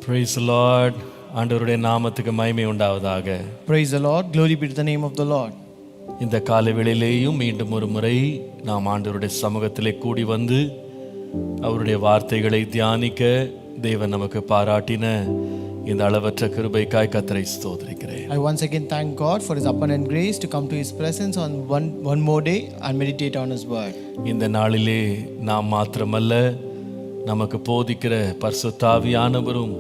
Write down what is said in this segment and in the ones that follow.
Praise the Lord. ஆண்டவருடைய நாமத்துக்கு மகிமை உண்டாவதாக. Praise the Lord. Glory be to the name of the Lord. இந்த காலை வேளையிலேயும் மீண்டும் ஒரு முறை நாம் ஆண்டவருடைய சமூகத்திலே கூடி வந்து அவருடைய வார்த்தைகளை தியானிக்க தேவன் நமக்கு பாராட்டின இந்த அளவற்ற கிருபைக்காய் கர்த்தரை ஸ்தோத்திரிக்கிறேன். I once again thank God for His abundant grace to come to His presence on one more day and meditate on His word. இந்த நாளிலே நாம் மாத்திரமல்ல, நமக்கு போதிக்கிற பரிசுத்த ஆவியானவரும்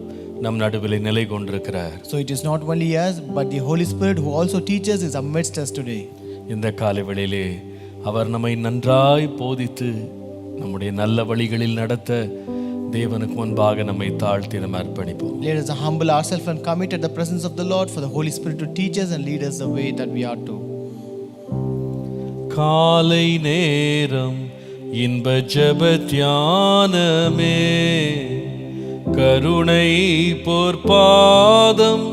நம் நடுவிலே நிலை கொண்டிருக்கிறார். So it is not only us but the Holy Spirit who also teaches is amidst us today. இந்த காலை வேளையிலே அவர் நம்மை நன்றாய் போதித்து நம்முடைய நல்ல வழிகளில் நடத்த தேவனுக்கு முன்பாக நம்மை தாழ்த்தி நம்ம அர்ப்பணிப்போம். Let us humble ourselves and commit at the presence of the Lord for the Holy Spirit to teach us and lead us the way that we are to. காலை நேரம் இன்ப ஜெப தியானமே, கருணை பொற்பாதம்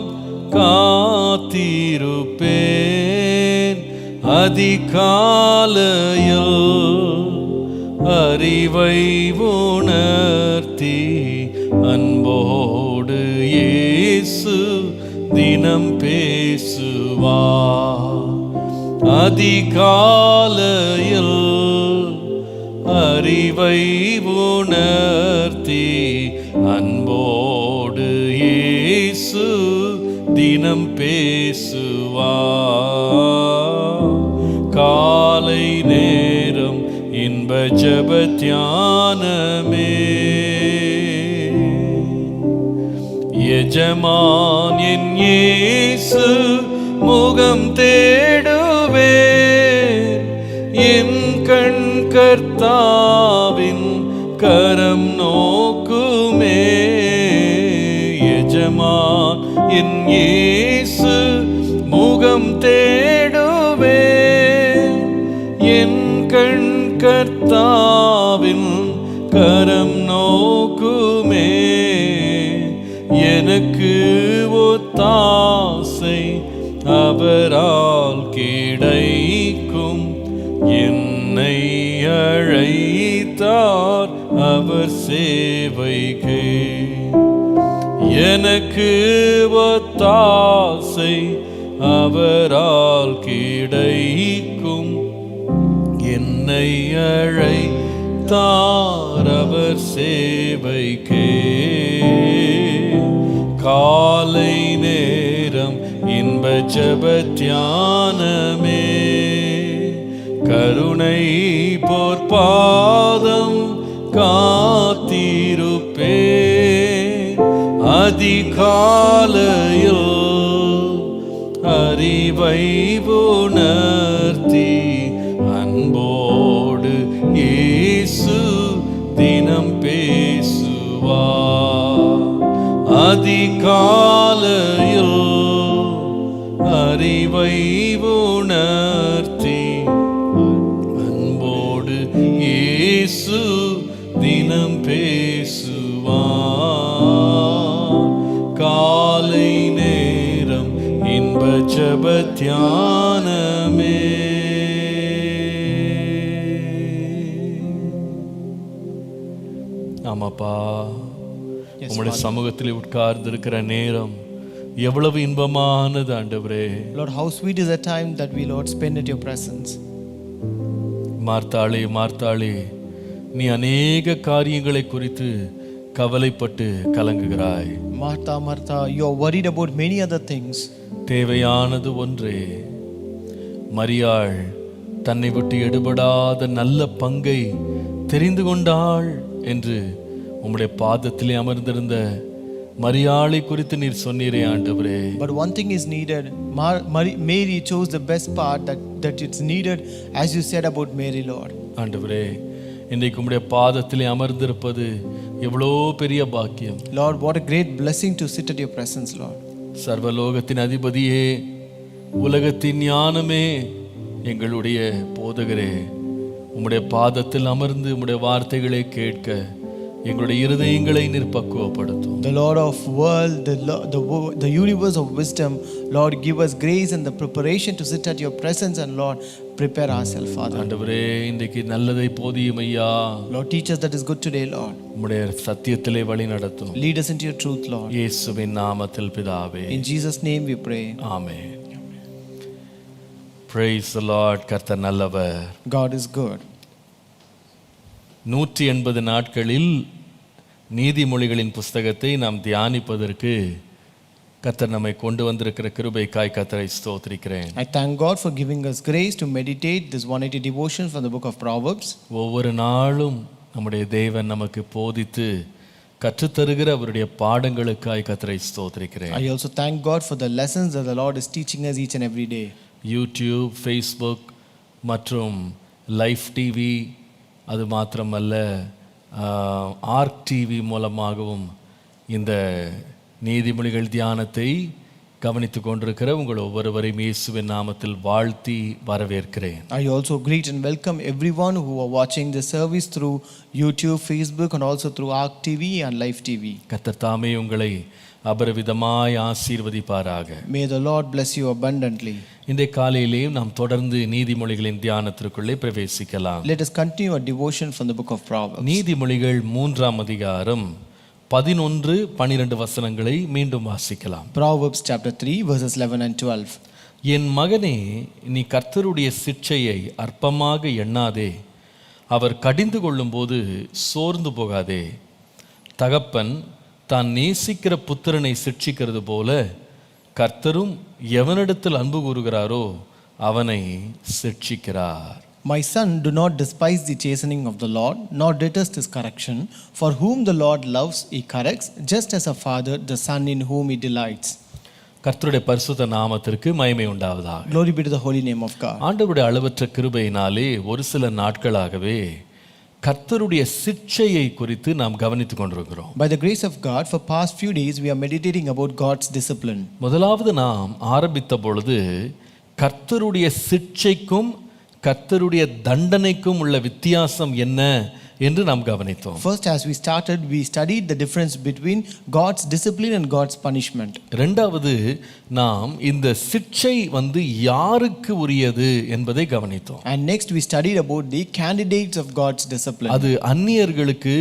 காத்திருப்பேன். அதிகாலையில் அறிவை உணர்த்தி அன்போடு இயேசு தினம் பேசுவார். அதிகாலையில் அறிவை உணர்த்தி அன்போடு இயேசு தினம் பேசுவார். காலை நேரம் இன்ப ஜெப தியானமே, எஜமான் என் இயேசு முகம் தேடுவேன். என் கண் கர்த்தாவின் கரம் நோக்குமே. எஜமான் என் இயேசு முகம் தேடுவேன். என் கண் கர்த்தாவின் கரம் நோக்குமே. எனக்கு ஒத்தாசை அவரால் கிடைக்கும். என்னை அழைத்தார் அவர் சேவைக்கு. எனக்கு ஒத்தாசை அவரால் கிடைக்கும். என்னை அழைத்தார் அவர் சேவைக்கு. காலை நேரம் இன்ப ஜெப தியானமே, கருணை பொற்பாதம் காத்திருப்பேன். அதிகாலையில் அறிவை உணர்த்தி அன்போடு இயேசு தினம் பேசுவார். அதிகாலையில் அறிவை உணர்த்தி அன்போடு இயேசு தினம் பேசுவார். காலை நேரம் இன்ப ஜெப தியானமே. ஆமாப்பா, உம்முடைய சமூகத்தில் உட்கார்ந்து இருக்கிற நேரம் எவ்வளவு இன்பமானது ஆண்டவரே. Lord, how sweet is the time that we, Lord, spend at your presence. மார்த்தாளே மார்த்தாளே, நீ அநேக காரியங்களை குறித்து கவலைப்பட்டு கலங்குகிறாய். Martha, Martha, you are worried about many other things. தேவையானது ஒன்றே. மரியாள் தன்னை விட்டு எடுபடாத நல்ல பங்கை தெரிந்து கொண்டாள் என்று உம்முடைய பாதத்திலே அமர்ந்திருந்த மரியாளை குறித்து நீர் சொன்னீரே ஆண்டவரே. But one thing is needed. Mary chose the best part that it's needed, as you said about Mary, Lord. ஆண்டவரே, இன்றைக்கு உம்முடைய பாதத்திலே அமர்ந்திருப்பது எவ்வளோ பெரிய பாக்கியம். Lord, what a great blessing to sit at your presence, Lord. சர்வலோகத்தின் அதிபதியே, உலகத்தின் ஞானமே, எங்களுடைய போதகரே, உம்முடைய பாதத்தில் அமர்ந்து உம்முடைய வார்த்தைகளை கேட்க எங்களுடைய இருதயங்களை நிர்பக்குவப்படுத்தும். The Lord of world, the universe of wisdom, Lord, give us grace and the preparation to sit at your presence, and Lord, prepare ourselves, Father. ஆண்டவரே, இன்றைக்கு நல்லதை போதியும் ஐயா. Lord, teach us that is good today, Lord. உம்முடைய சத்தியத்திலே வழி நடத்தும். Lead us into your truth, Lord. இயேசுவின் நாமத்தில் பிதாவே. In Jesus' name we pray. Amen. Praise the Lord. கர்த்தர் நல்லவர். God is good. 180 நாட்களில் நீதிமொழிகளின் புஸ்தகத்தை நாம் தியானிப்பதற்கு கர்த்தர் நம்மை கொண்டு வந்திருக்கிற கிருபைக்காய் கர்த்தரை ஸ்தோத்திரிக்கிறேன். I thank God for giving us grace to meditate this 180 devotions from the book of Proverbs. ஒவ்வொரு நாளும் நம்முடைய தேவன் நமக்கு போதித்து கற்றுத்தருகிற அவருடைய பாடங்களுக்காய் கர்த்தரை ஸ்தோத்திரிக்கிறேன். I also thank God for the lessons that the Lord is teaching us each and every day. YouTube, Facebook மற்றும் life TV, அது மாத்திரமல்ல ஆர்க் டிவி மூலமாகவும் இந்த நீதிமொழிகள் தியானத்தை கவனித்து கொண்டிருக்கிற உங்கள் ஒவ்வொருவரையும் இயேசுவின் நாமத்தில் வாழ்த்தி வரவேற்கிறேன். I also greet and welcome everyone who are watching the service through YouTube, Facebook and also through ARC TV and Live TV. கர்த்தர் தாமே உங்களை அபரிவிதமாய் ஆசீர்வதிப்பாராக. May the Lord bless you abundantly. இந்த காலையிலேயும் நாம் தொடர்ந்து நீதிமொழிகளின் தியானத்திற்குள்ளே பிரவேசிக்கலாம். Let us continue our devotion from the book of Proverbs. நீதிமொழிகள் 3ஆம் அதிகாரம் 11-12 வசனங்களை மீண்டும் வாசிக்கலாம். Proverbs chapter 3 verses 11 and 12. என் மகனே, நீ கர்த்தருடைய சிட்சையை அற்பமாக எண்ணாதே. அவர் கடிந்து கொள்ளும்போது சோர்ந்து போகாதே. தகப்பன் தான் நேசிக்கிற புத்திரனை சிட்சிக்கிறது போல கர்த்தரும் எவனிடத்தில் அன்பு கூறுகிறாரோ அவனை சிட்சிக்கிறார். My son, do not despise the chastening of the Lord, nor detest his correction. For whom the Lord loves, he corrects, just as a father the son in whom he delights. கர்த்தருடைய பரிசுத்த நாமத்திற்கு மகிமை உண்டாவதாக. Glory be to the holy name of God. ஆண்டவருடைய அளவற்ற கிருபையினாலே ஒரு சில நாட்களாகவே கர்த்தருடைய சிட்சையை குறித்து நாம் கவனித்துக் கொண்டிருக்கிறோம். By the grace of God, for past few days we are meditating about God's discipline. முதலாவது நாம் ஆரம்பித்த பொழுது கர்த்தருடைய சிட்சைக்கும் கர்த்தருடைய தண்டனைக்கும் உள்ள வித்தியாசம் என்ன என்று நாம் கவனித்தோம். First, as we started, we studied the difference between God's discipline and God's punishment. இரண்டாவது நாம் இந்த சிட்சை யாருக்கு உரியது என்பதை கவனித்தோம். And next we studied about the candidates of God's discipline. அது அந்நியர்களுக்கு,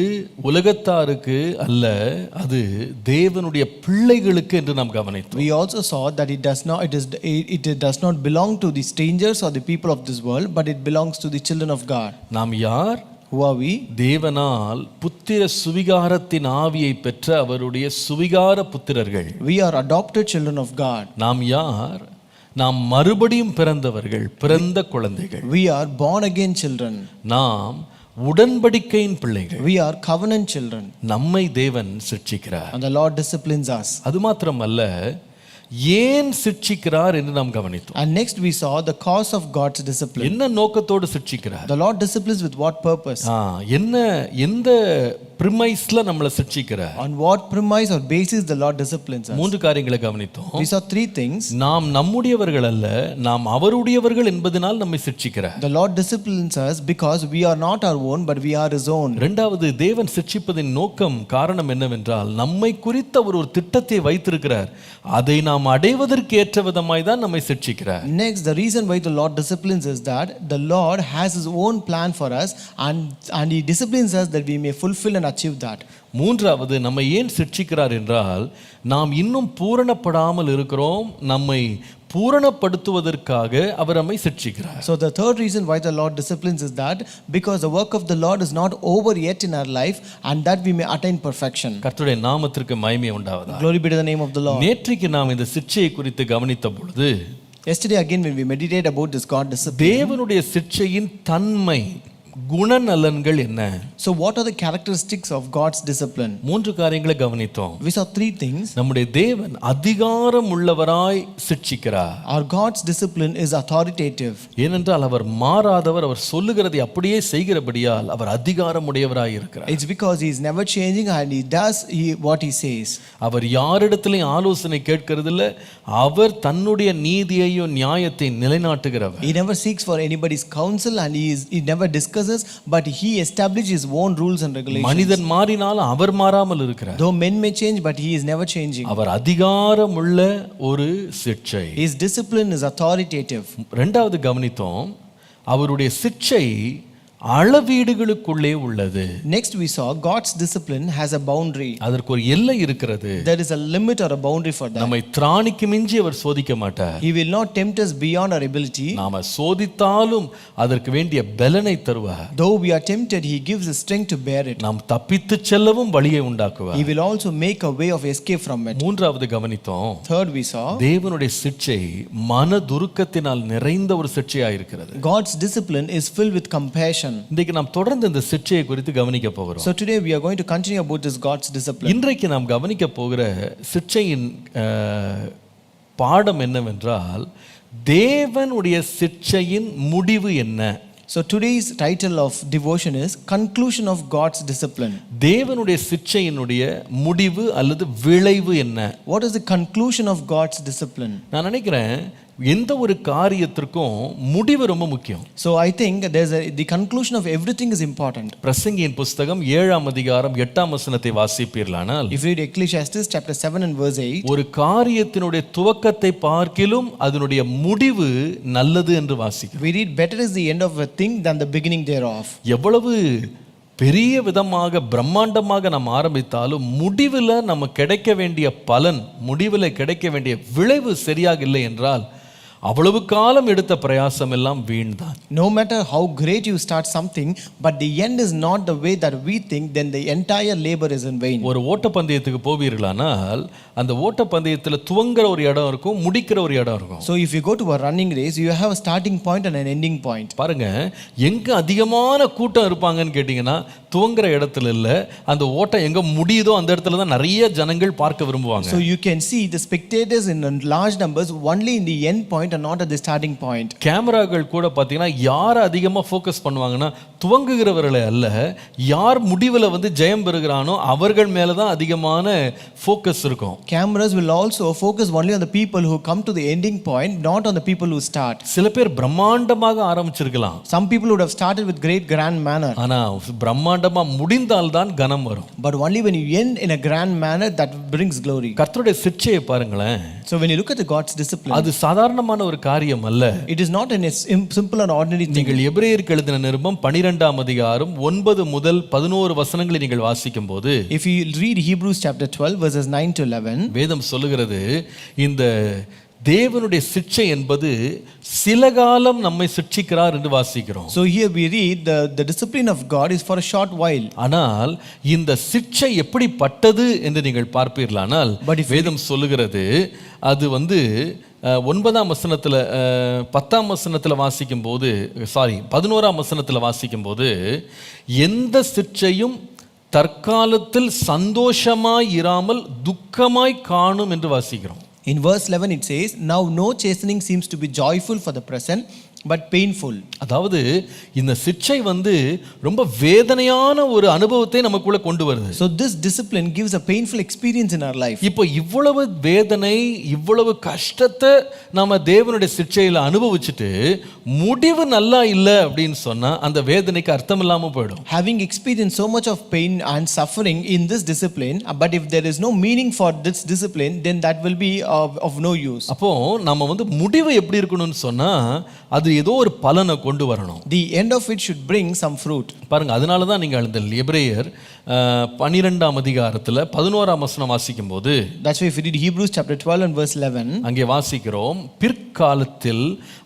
உலகத்தாருக்கு அல்ல, அது தேவனுடைய பிள்ளைகளுக்கு என்று நாம் கவனித்தோம். We also saw that it does not belong to the strangers or the people of this world, but it belongs to the children of God. நாம் யார்? Who are we? தேவனால் புத்திர சுவிகாரத்தின் ஆவியை பெற்ற அவருடைய சுவிகார புத்திரர்கள். We are adopted children of God. நாம் யார்? நாம் மறுபடியும் பிறந்தவர்கள், பிறந்த குழந்தைகள். We are born again children. நாம் உடன்படிக்கையின் பிள்ளைகள். We are covenant children. நம்மை தேவன் சிட்சிக்கிறார். And the Lord disciplines us. அது மாத்திரமல்ல, ஏன் சிட்சிக்கிறார் என்று நாம் கவனித்தோம். And next we saw the cause of God's discipline. என்ன நோக்கத்தோடு சிட்சிக்கிறார்? The Lord disciplines with what purpose? எந்த பிரிமைஸ்ல நம்மளை சிட்சிக்கிறார்? On what premise or basis the Lord disciplines us? மூன்று காரியங்களை கவனித்தோம். We saw three things. நாம் நம்முடையவர்கள் அல்ல, நாம் அவருடையவர்கள் என்பதனால் நம்மை சிட்சிக்கிறார். The Lord disciplines us because we are not our own but we are his own. இரண்டாவது, தேவன் சிட்சிப்பதின் நோக்கம், காரணம் என்னவென்றால் நம்மை குறித்து அவர் ஒரு திட்டத்தை வைத்திருக்கிறார். அதை நாம் அடைவதற்கு ஏற்ற விதமாய் தான் நம்மை சிட்சிக்கிறார். Next, the reason why the Lord disciplines is that the Lord has his own plan for us and he disciplines us that we may fulfill and achieve that. மூன்றாவது, நம்மை ஏன் சிட்சிக்கிறார் என்றால் நாம் இன்னும் பூரணப்படாமல் இருக்கிறோம், நம்மை பூரணப்படுத்துவதற்காக அவர் நம்மை சிட்சிக்கிறார். So the third reason why the Lord disciplines is that because the work of the Lord is not over yet in our life and that we may attain perfection. கர்த்தருடைய நாமத்திற்கு மகிமை உண்டாவதாக. Glory be to the name of the Lord. நேற்றைக்கு நாம் இந்த சிட்சையை குறித்து கவனித்த பொழுது, yesterday again when we meditate about this God discipline, தேவனுடைய சிட்சையின் தன்மை, குணநலன்கள் என்ன? So what are the characteristics of God's discipline? மூன்று காரியங்களை கவனித்தோம். We saw three things. நம்முடைய தேவன் அதிகாரம் உள்ளவராய் சிட்சிக்கிறார். Our God's discipline is authoritative. ஏனென்றால் அவர் மாறாதவர், அவர் சொல்லுகிறதை அப்படியே செய்கிறபடியால் அவர் அதிகாரம் உடையவராய் இருக்கிறார். It's because he is never changing and he does what he says. அவர் யாரிடத்திலும் ஆலோசனை கேட்கிறதில்ல, அவர் தன்னுடைய நீதியையும் நியாயத்தை நிலைநாட்டுகிறவர். He never seeks for anybody's counsel and he never discusses, but he establishes his own rules and regulations. மனிதன் மாறினாலும் அவர் மாறாமல் இருக்கிறார். Though men may change, but he is never changing. அவர் அதிகாரம் உள்ள ஒரு சிட்சை. His discipline is authoritative. இரண்டாவது கவனித்தோம், அவருடைய சிட்சை அளவீடுகளுக்குள்ளே உள்ளது. Next we saw God's discipline has a boundary. அதற்கு ஒரு எல்லை இருக்கிறது. There is a limit or a boundary for that. நம்மை திராணிக்கு மிஞ்சி அவர் சோதிக்க மாட்டார். He will not tempt us beyond our ability. நாம சோதித்தாலும் அதற்கு வேண்டிய பலனை தருவார். Though we are tempted, he gives the strength to bear it. நாம் தப்பித்து செல்லவும் வழியை உண்டாக்குவார். He will also make a way of escape from it. மூன்றாவது கவனித்தோம். Third we saw தேவனுடைய சிட்சை மனதுருக்கத்தினால் நிறைந்த ஒரு சிட்சையாக இருக்கிறது. God's discipline is filled with compassion. இன்றைக்கு நாம் தொடர்ந்து இந்த சிட்சையை குறித்து கவனிக்க போகிறோம். So today we are going to continue about this God's discipline. இன்றைக்கு நாம் கவனிக்க போகிற சிட்சையின் பாடம் என்னவென்றால் தேவனுடைய சிட்சையின் முடிவு என்ன? So today's title of devotion is Conclusion of God's Discipline. தேவனுடைய சிட்சையினுடைய முடிவு அல்லது விளைவு என்ன? What is the conclusion of God's discipline? நான் நினைக்கிறேன் எந்த ஒரு காரியத்திற்கும் முடிவு ரொம்ப முக்கியம். So I think the conclusion of everything is important. பிரசங்கியின் புஸ்தகம் 7ஆம் அதிகாரம் 8ஆம் வசனத்தை வாசிப்பீர்களானால், if you read Ecclesiastes chapter 7 and verse 8, ஒரு காரியத்தினுடைய துவக்கத்தை பார்க்கிலும் அதனுடைய முடிவு நல்லது என்று வாசிக்கிறோம். we read better is the end of a thing than the beginning thereof. எவ்வளவு பெரிய விதமாக பிரம்மாண்டமாக நாம் ஆரம்பித்தாலும் முடிவில் நம்ம கிடைக்க வேண்டிய பலன், முடிவில் கிடைக்க வேண்டிய விளைவு சரியாக இல்லை என்றால் அவ்வளவு காலம் எடுத்த பிரயாசம் எல்லாம் வீண்தான். No matter how great you start something, but the end is not the way that we think, then the entire labor is in vain. ஒரு ஓட்டப்பந்தயத்துக்கு போவீர்களானால் அந்த ஓட்டப்பந்தயத்தில் துவங்குற ஒரு இடம் இருக்கும், முடிக்கிற ஒரு இடம் இருக்கும். So if you go to a running race, you have a starting point and an ending point. பாருங்க, எங்க அதிகமான கூட்டம் இருப்பாங்கன்னு கேட்டீங்கன்னா துவங்குற இடத்துல இல்ல, அந்த ஓட்டம் எங்க முடியுதோ அந்த இடத்துல தான் நிறைய ஜனங்கள் பார்க்க விரும்புவாங்க. So you can see the spectators in large numbers only in the end point and not at the starting point. கேமராக்கள் கூட பார்த்தீங்கன்னா யார் அதிகமாக ஃபோக்கஸ் பண்ணுவாங்கன்னா துவங்குகிறவர்களை அல்ல, யார் முடிவில் வந்து ஜெயம் பெறுகிறானோ அவர்கள் மேலே தான் அதிகமான ஃபோக்கஸ் இருக்கும். Cameras will also focus only on the people who come to the ending point, not on the people who start. சில பேர் பிரம்மாண்டமாக ஆரம்பிச்சிருக்கலாம். Some people would have started with great grand manner. ஆனா பிரம்மாண்டமாக முடிந்தால் தான் கனம் வரும். But only when you end in a grand manner that brings glory. கர்த்தருடைய சிட்சையை பாருங்களேன். So when you look at the God's discipline, அது சாதாரணமான ஒரு காரியம் அல்ல. it is not a simple and ordinary thing. நீங்கள் எபிரேயருக்கு எழுதின நிருபம் 12ஆம் அதிகாரம் 9 முதல் 11 வசனங்களை நீங்கள் வாசிக்கும்போது, if you read Hebrews chapter 12 verses 9 to 11, வேதம் சொல்லுகிறது இந்த தேவனுடைய சிட்சை என்பது சில காலம் நம்மை சிட்சிக்கிறார் என்று வாசிக்கிறோம். So here we read the discipline of God is for a short while. ஆனால் இந்த சிட்சை எப்படிப்பட்டது என்று நீங்கள் பார்ப்பீர்களானால் வேதம் சொல்லுகிறது அது வந்து 9ஆம் வசனத்தில் 10ஆம் வசனத்தில் வாசிக்கும் போது 11ஆம் வசனத்தில் வாசிக்கும் போது, எந்த சிட்சையும் தற்காலத்தில் சந்தோஷமாய் இராமல் துக்கமாய் காணும் என்று வாசிக்கிறோம். In verse 11 it says, now no chastening seems to be joyful for the present, but painful. அதாவது இந்த சிட்சை வந்து ரொம்ப வேதனையான ஒரு அனுபவத்தை நமக்குள்ள கொண்டு வருது. So this discipline gives a painful experience in our life. இப்போ இவ்வளவு வேதனை, இவ்வளவு கஷ்டத்தை நாம தேவனுடைய சிட்சையில அனுபவிச்சுட்டு முடிவு நல்லா இல்லை அப்படின்னு சொன்னா அந்த வேதனைக்கு அர்த்தம் இல்லாம போயிடும். Having experienced so much of pain and suffering in this discipline, but if there is no meaning for this discipline, then that will be of no use. அப்போ நம்ம வந்து முடிவு எப்படி இருக்கணும்னு சொன்னா அது ஏதோ ஒரு பலனை கொண்டு வரணும். The end of it should bring some fruit. பாருங்க, அதனால தான் நீங்கள் இந்த எபிரேயர் 12ஆம் அதிகாரத்தில் 11ஆம் வசனம் வாசிக்கும் போது, that's why if you read Hebrews chapter 12 and verse 11, அங்கே வாசிக்கிறோம், பிற்காலத்தில்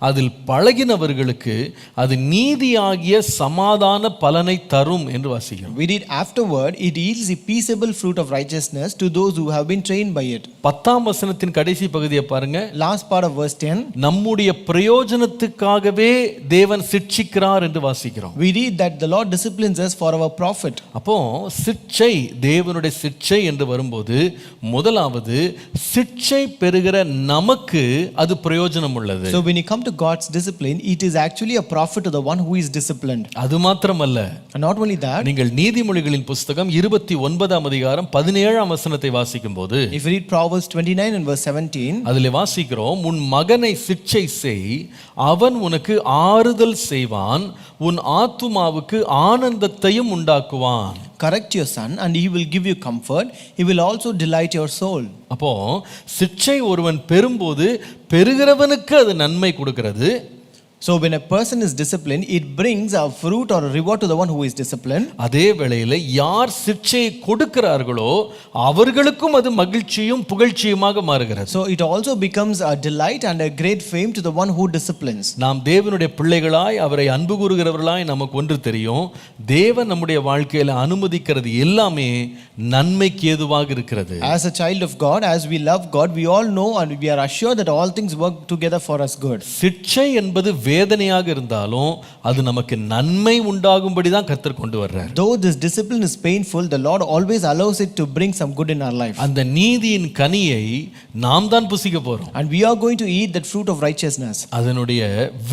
அதில் பழகினவர்களுக்கு அது நீதியாகிய சமாதான பலனை தரும் என்று வாசிக்கிறோம். we read afterward it yields the peaceable fruit of righteousness to those who have been trained by it. 10ஆம் வசனத்தின் கடைசி பகுதியை பாருங்க, last part of verse 10, நம்முடைய பிரயோஜனத்துக்காகவே தேவன் சிட்சிக்கிறார் என்று வாசிக்கிறோம். we read that the Lord disciplines us for our profit. அப்போ சிட்சை, தேவனுடைய சிட்சை என்று வரும்போது முதலாவது சிட்சை பெறுகிற நமக்கு அது பிரயோஜனம் உள்ளது. So when you come to God's discipline, it is actually a profit to the one who is disciplined. அது மாத்திரமல்ல, and not only that, நீங்கள் நீதிமொழிகளின் புஸ்தகம் 29ஆம் அதிகாரம் 17ஆம் வசனத்தை வாசிக்கும்போது, if you read Proverbs 29 and verse 17, அதிலே வாசிக்கிறோம், உன் மகனை சிட்சை செய், அவன் உனக்கு ஆறுதல் செய்வான், உன் ஆத்துமாவுக்கு ஆனந்தத்தையும் உண்டாக்குவான். correct your son and he will give you comfort, he will also delight your soul. அப்போ சிட்சை ஒருவன் பெறும்போது பெறுகிறவனுக்கு அது நன்மை கொடுக்கிறது, So when a person is disciplined, it brings a fruit or a reward to the one who is disciplined. அதே வேளையில யார் சிட்சையை கொடுக்கிறார்களோ அவர்களுக்கும் அது மகிழ்ச்சியும் புகழ்ச்சியுமாக மாறுகிறது. So it also becomes a delight and a great fame to the one who disciplines. நாம் தேவனுடைய பிள்ளைகளாய் அவரை அன்பு கூறுகிறவர்களாய் நமக்கு ஒன்று தெரியும், தேவன் நம்முடைய வாழ்க்கையில அனுமதிக்கிறது எல்லாமே நன்மைக்கு ஏதுவாக இருக்கிறது. As a child of God, as we love God, we all know and we are assured that all things work together for us good. சிட்சை என்பது வேதனையாக இருந்தாலும் அது நமக்கு நன்மை உண்டாகும்படி தான் கர்த்தர் கொண்டு வர்றார். Though this discipline is painful, the Lord always allows it to bring some good in our life. அந்த நீதியின் கனியை நாம் தான் புசிக்க போறோம். And we are going to eat that fruit of righteousness. அதனுடைய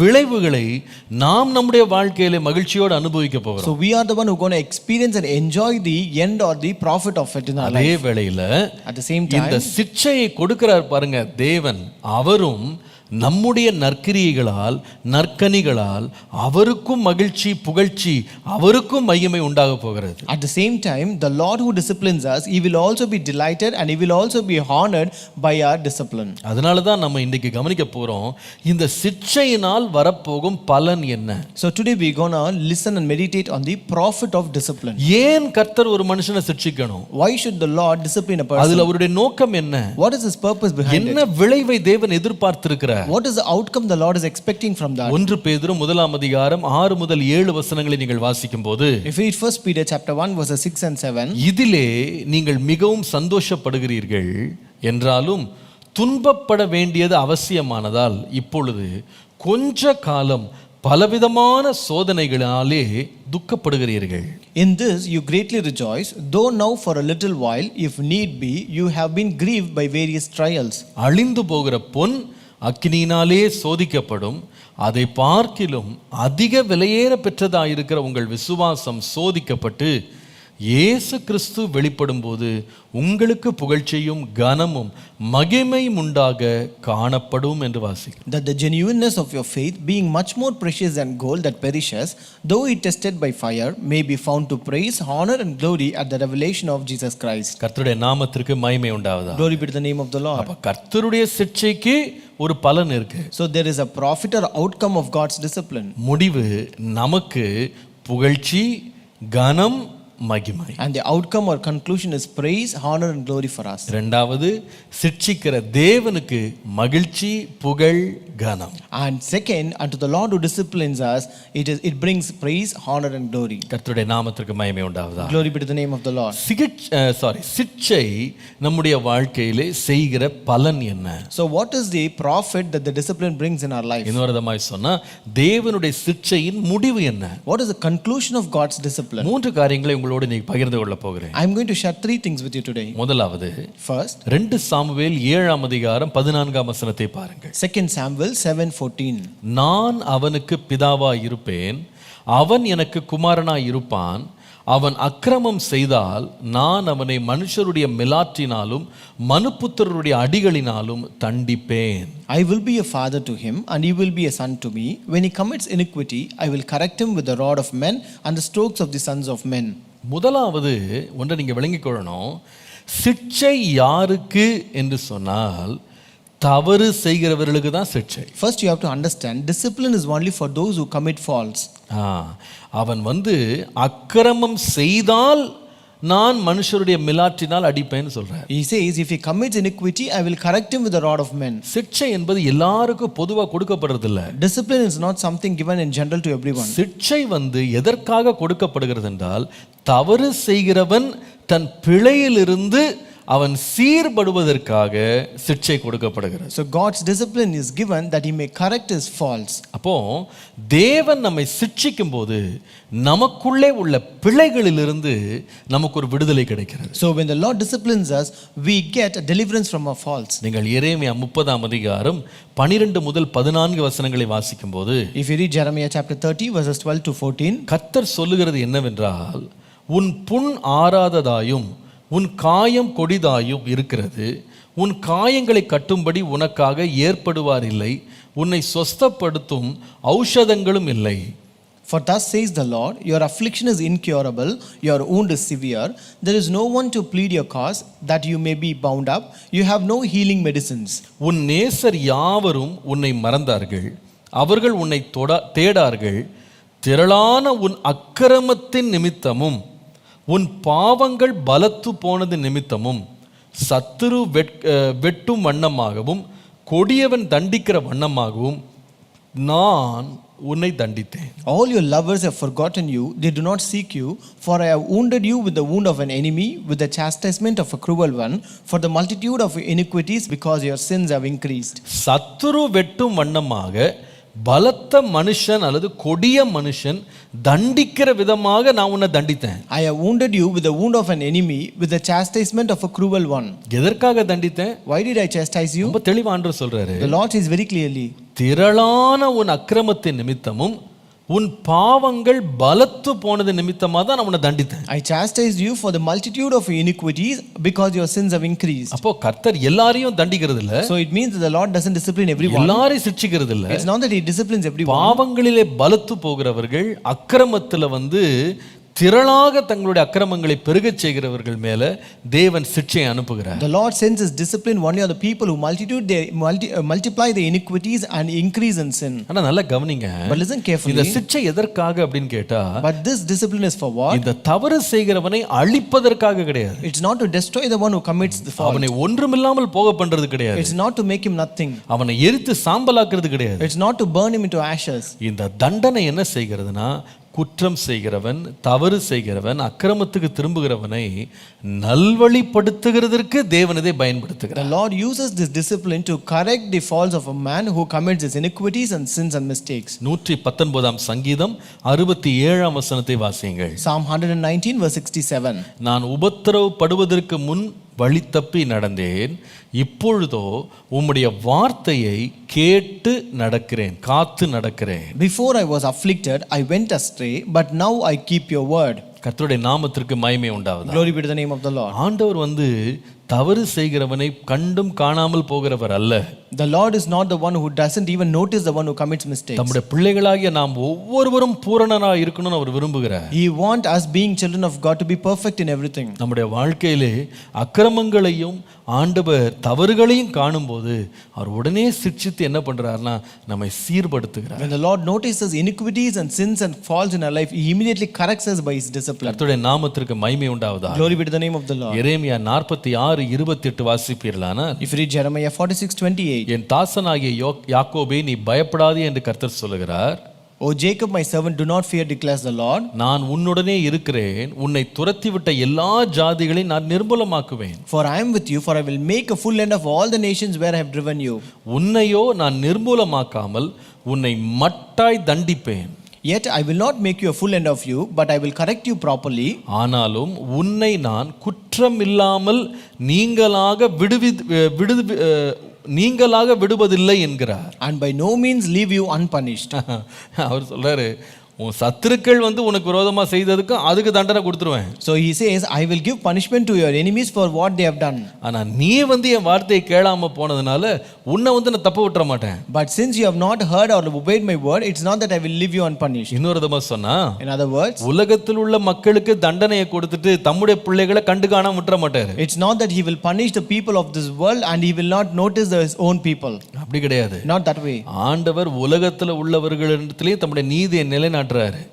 விளைவுகளை நாம் நம்முடைய வாழ்க்கையில மகிழ்ச்சியோடு அனுபவிக்க போகிறோம். So we are the one who going to experience and enjoy the end or the profit of it in our அதே life. வேளையில At the same time, இந்த சிட்சையை கொடுக்கிறார் பாருங்க தேவன், அவரும் நம்முடைய நற்கிரியைகளால் நற்கனிகளால் அவருக்கும் மகிழ்ச்சி புகழ்ச்சி அவருக்கும் மகிமை உண்டாக போகிறது. at the same time, the Lord who disciplines us, he will also be delighted and he will also be honored by our discipline. அதனால தான் நம்ம இன்னைக்கு கவனிக்க போறோம் இந்த சிட்சையினால் வரப்போகும் பலன் என்ன. So today we going to listen and meditate on the profit of discipline. ஏன் கர்த்தர் ஒரு மனுஷனை சிட்சிக்கணும்? Why should the Lord discipline a person? அதுல அவருடைய நோக்கம் என்ன? What is his purpose behind it? என்ன விளைவை தேவன் எதிர்பார்த்திருக்கிறார்? What is the outcome the Lord is expecting from that? 1 பேதுரு 1 6 முதல் 7 வசனங்களை நீங்கள் வாசிக்கும்போது, If we read 1 Peter chapter 1 verses 6 and 7, இதிலே நீங்கள் மிகவும் சந்தோஷப்படுகிறீர்கள் என்றாலும் துன்பப்பட வேண்டியது அவசியமானதால் இப்பொழுது கொஞ்ச காலம் பலவிதமான சோதனைகளாலே துக்கப்படுகிறீர்கள். in this you greatly rejoice, though now for a little while, if need be, you have been grieved by various trials. அழிந்து போகிற பொன் அக்கினியினாலே சோதிக்கப்படும், அதை பார்க்கிலும் அதிக விலையேற பெற்றதாயிருக்கிற உங்கள் விசுவாசம் சோதிக்கப்பட்டு இயேசு கிறிஸ்து வெளிப்படும் போது உங்களுக்கு புகழ்ச்சியும் கனமும் மகிமையும் உண்டாக காணப்படும் என்று வாசிக்கிறோம். That the genuineness of your faith, being much more precious than gold that perishes, though it tested by fire, may be found to praise, honor and glory at the revelation of Jesus Christ. கர்த்தருடைய நாமத்திற்கு மகிமை உண்டாவதாக. Glory be to the name of the Lord. அப்ப கர்த்தருடைய சிட்சைக்கு ஒரு பலன் இருக்கு. So there is a profit or outcome of God's discipline. முடிவு நமக்கு புகழ்ச்சி கனம் மகிமை. And the outcome or conclusion is praise, honor and glory for us. இரண்டாவது சிட்சிக்கிற தேவனுக்கு மகிழ்ச்சி புகழ் கனம். And second, unto the Lord who disciplines us, it brings praise, honor and glory. கர்த்தருடைய நாமத்திற்கு மகிமை உண்டாவதாக. Glory be to the name of the Lord. சிட்சை நம்முடைய வாழ்க்கையிலே செய்கிற பலன் என்ன? So what is the profit that the discipline brings in our life? இன்னொரு விதமாய் சொன்னா தேவனுடைய சிட்சையின் முடிவு என்ன? What is the conclusion of God's discipline? மூன்று காரியங்களை உங்களோடு நீ பகிர்ந்து கொள்ள போகிறேன். I am going to share three things with you today. முதலாவது, First, 2 சாமுவேல் 7 வசனத்தை பாருங்கள். 2 Samuel 7:14. நான் அவனுக்கு பிதாவாய் இருப்பேன், அவன் எனக்கு குமாரனாய் இருப்பான். அவன் அக்கிரமம் செய்தால் நான் அவனை மனுஷருடைய மிலாற்றினாலும் மனுபுத்திரருடைய அடிகளினாலும் தண்டிப்பேன். I will be a father to him, and he will be a son to me. When he commits iniquity, I will correct him with the rod of men and the strokes of the sons of men. முதலாவது ஒன்றை நீங்க விளங்கிக் கொள்ளணும். சிட்சை யாருக்கு என்று சொன்னால் தவறு செய்கிறவர்களுக்கு தான் சிட்சை. First you have to understand, discipline is only for those who commit faults. அவன் அக்கிரமம் செய்தால் நான் மனுஷருடைய மிலாற்றினால் அடிப்பேன்னு சொல்றேன். He says, if he commits iniquity, I will correct him with the rod of men. சிட்சை என்பது எல்லாருக்கும் பொதுவா கொடுக்கப்படுறது இல்ல. Discipline is not something given in general to everyone. சிட்சை எதற்காக கொடுக்கப்படுகிறது என்றால், தவறு செய்கிறவன் தன் பிழையிலிருந்து அவன் சீர்படுவதற்காக சிட்சை கொடுக்கப்படுகிறது. So God's discipline is given that he may correct his faults. அப்போ தேவன் நம்மை சிட்சிக்கும் போது நமக்குள்ளே உள்ள பிழைகளிலிருந்து நமக்கு ஒரு விடுதலை கிடைக்கிறது. So when the Lord disciplines us, we get a deliverance from our faults. நீங்கள் எரேமியா 30 12 முதல் 14 வசனங்களை வாசிக்கும்போது, If you read Jeremiah chapter 30 verses 12 to 14, கர்த்தர் சொல்லுகிறது என்னவென்றால், உன் புண் ஆறாததாயும் உன் காயம் கொடிதாயும் இருக்கிறது. உன் காயங்களை கட்டும்படி உனக்காக ஏற்படுவார் இல்லை, உன்னை சொஸ்தப்படுத்தும் ஔஷதங்களும் இல்லை. For thus says the Lord, your affliction is incurable, your wound is severe. There is no one to plead your cause, that you may be bound up. You have no healing medicines. உன் நேசர் யாவரும் உன்னை மறந்தார்கள், அவர்கள் உன்னை தேடார்கள். திரளான உன் அக்கிரமத்தின் நிமித்தமும் உன் பாவங்கள் பலத்து போனது நிமித்தமும் சத்துரு வெட்டும் வண்ணமாகவும் கொடியவன் தண்டிக்கிற வண்ணமாகவும் நான் உன்னை தண்டித்தேன். All your lovers have forgotten you, they do not seek you, for I have wounded you with the wound of an enemy, with the chastisement of a cruel one, for the multitude of iniquities, because your sins have increased. சத்துரு வெட்டும் வண்ணமாக பலத்த மனுஷன் அல்லது கொடிய மனுஷன் தண்டிக்கிற விதமாக நான் உன்னை தண்டித்தேன். I have wounded you with the wound of an enemy, with the chastisement of a cruel one. எதற்காக தண்டித்தேன்? Why did I chastise you? ரொம்ப தெளிவா ஆண்டவர் சொல்றாரு. The Lord says very clearly, திரளான உன் அக்கிரமத்தின் நிமித்தமும் உன் பாவங்கள் பலத்து போனது நிமித்தமாக தான் நான் உன்னை தண்டித்தேன். I chastised you for the multitude of iniquities, because your sins have increased. அப்போ கர்த்தர் எல்லாரையும் தண்டிக்கிறது இல்ல. So it means that the Lord doesn't discipline everyone. எல்லாரையும் சிட்சிக்கிறது இல்ல. It's not that he disciplines everyone. பாவங்களிலே பலத்து போகிறவர்கள், அக்கிரமத்துல திரளாக தங்களுடைய அக்கிரமங்களை பெருகச் செய்கிறவர்கள் மேல தேவன் சிட்சையை அனுப்புகிறார். The Lord sends his discipline only on the people who multiply the iniquities and increase in sin. ஆனா நல்லா கவனிங்க. But listen carefully. இந்த சிட்சை எதற்காக அப்படினு கேட்டா, but this discipline is for what? இந்த தவறு செய்கிறவனை அழிப்பதற்காக கிடையாது. It's not to destroy the one who commits the fault. அவனை ஒன்றுமில்லாமல் போக பண்றது கிடையாது. It's not to make him nothing. அவனை எரித்து சாம்பலாக்குறது கிடையாது. It's not to burn him into ashes. இந்த தண்டனை என்ன செய்கிறதுனா, குற்றம் செய்கிறவன், தவறு செய்கிறவன், அக்கிரமத்துக்கு திரும்புகிறவனை நல்வழிப்படுத்துகிறதற்கு தேவன் இதை பயன்படுத்துகிறார். The Lord uses this discipline to correct the faults of a man who commits his iniquities and sins and mistakes. 119 சங்கீதம் 67 வசனத்தை வாசியுங்கள். Psalm 119 verse 67. நான் உபத்திரவப்படுவதற்கு முன் வழி தப்பி நடந்தேன், இப்பொழுதோ உம்முடைய வார்த்தையை கேட்டு நடக்கிறேன், காத்து நடக்கிறேன். Before I was afflicted, I went astray, but now I keep your word. கர்த்தருடைய நாமத்திற்கு மகிமை உண்டாவதாக. Glory be to the name of the Lord. ஆண்டவர் தவறு செய்கிறவனை கண்டும் காணாமல் போகிறவர் அல்ல. The Lord is not the one who doesn't even notice the one who commits mistakes. நம்முடைய பிள்ளைகளாகிய நாம் ஒவ்வொருவரும் பூரணராக இருக்கணும்னு அவர் விரும்புகிறார். He wants us being children of God to be perfect in everything. நம்முடைய வாழ்க்கையிலே அக்கிரமங்களையும் ஆண்டவர் தவறுகளையும் காணும்போது அவர் உடனே சிட்சித்து என்ன பண்றாருன்னா நம்மை சீர்படுத்துகிறார். When the Lord notices iniquities and sins and faults in our life, he immediately corrects us by his discipline. கர்த்தருடைய நாமத்திற்கு மகிமை உண்டாவதாக. Glory be to the name of the Lord. Jeremiah 46:28 வாசிப்பீர்களானா, if you read Jeremiah 46:28, என் தாசனாகிய யாக்கோபே நீ பயப்படாதே என்று கர்த்தர் சொல்லுகிறார். O Jacob my servant, do not fear, declares the Lord. நான் உன்னுடனே இருக்கிறேன், உன்னை துரத்திவிட்ட எல்லா ஜாதிகளையும் நான் நிர்மூலமாக்குவேன். For I am with you, for I will make a full end of all the nations where I have driven you. உன்னையோ நான் நிர்மூலமாக்காமல் உன்னை மட்டாய் தண்டிப்பேன். Yet I will not make you a full end of you, but I will correct you properly. ஆனாலும் உன்னை நான் குற்றமில்லாமல் நீங்களாக விடுவதில்லை என்கிறார். And by no means leave you unpunished. அவர் சொல்றாரு, உன் சத்துருக்கள் உனக்கு விரோதமா செய்ததுக்கு அதுக்கு தண்டனை கொடுத்துருவேன். So he says, I will give punishment to your enemies for what they have done. ஆனா நீ என் வார்த்தையை கேளாம போனதுனால உன்னை நான் தப்ப விட்டுற மாட்டேன். But since you have not heard or obeyed my word, it's not that I will leave you unpunished. இன்னொரு விதமா சொன்னா, in other words, உலகத்தில் உள்ள மக்களுக்கு தண்டனையை கொடுத்துட்டு தம்முடைய பிள்ளைகளை கண்டு காணாம விட்டுற மாட்டார். It's not that he will punish the people of this world and he will not notice his own people. அப்படி கிடையாது. Not that way. ஆண்டவர் உலகத்தில் உள்ளவர்களிடத்திலே தம்முடைய நீதியை நிலைநாட்டுறார்.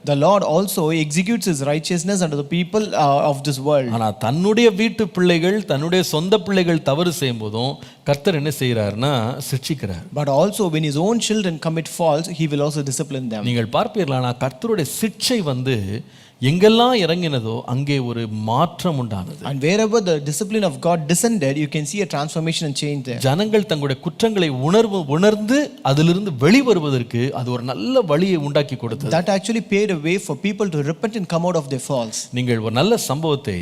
The Lord also executes his righteousness unto the people of this world. ஆனா தன்னுடைய வீட்டு பிள்ளைகள், தன்னுடைய சொந்த பிள்ளைகள் தவறு செய்யும்போதும் கர்த்தர் என்ன செய்யறாருன்னா சிட்சிக்கிறார். But also when his own children commit faults, he will also discipline them. நீங்கள் பார்ப்பீர்களா, கர்த்தருடைய சிட்சை எங்கெல்லாம் இறங்கினதோ அங்கே ஒரு மாற்றம் உண்டானது. And wherever the discipline of God descended, you can see a transformation and change there. ஜனங்கள் தங்களுடைய குற்றங்களை உணர்ந்து அதிலிருந்து வெளிவருவதற்கு அது ஒரு நல்ல வழியை உண்டாக்கி கொடுத்தது. That actually paved a way for people to repent and come out of their faults. நீங்கள் ஒரு நல்ல சம்பவத்தை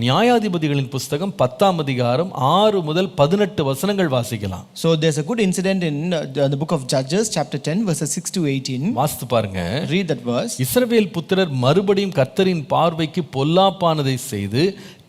நியாயாதிபதிகளின் புத்தகம் 10ஆம் அதிகாரம் 6 முதல் 18 வசனங்கள் வாசிக்கலாம். So there's a good incident in the book of Judges chapter 10 verses 6 to 18. வாசித்து பாருங்க. Read that verse. இஸ்ரவேல் புத்திரர் மறுபடியும் கர்த்தரின் பார்வைக்கு பொல்லாப்பானதை செய்து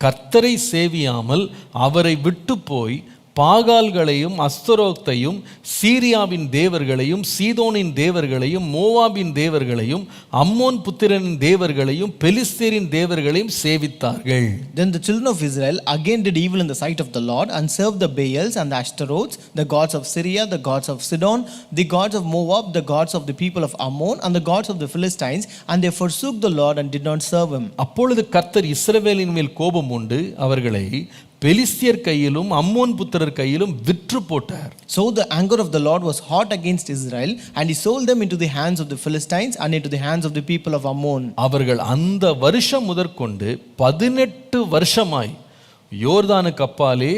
கர்த்தரை சேவியாமல் அவரை விட்டு போய் பாகால்களையும் அஸ்தரோத்தையும் சீரியாவின் தேவர்களையும் சீதோனின் தேவர்களையும் மோவாபின் தேவர்களையும் அம்மோன் புத்திரனின் தேவர்களையும் பெலிஸ்தேரின் தேவர்களையும் சேவித்தார்கள். Then the children of Israel again did evil in the sight of the Lord and served the Baals and the Ashtaroths, the gods of Syria, the gods of Sidon, the gods of Moab, the gods of the people of Ammon, and the gods of the Philistines, and they forsook the Lord and did not serve him. அப்பொழுது கர்த்தர் இஸ்ரவேலின் மேல் கோபம் உண்டு அவர்களை பெலிஸ்தியர் கையிலும் அம்மோன் புத்திரர் கையிலும் விற்று போட்டார். So the anger of the Lord was hot against Israel, and he sold them into the hands of the Philistines and into the hands of the people of Ammon. அவர்கள் அந்த வருஷம் முதற்கொண்டு 18 வருஷமாய் யோர்தானுக்கு அப்பாலே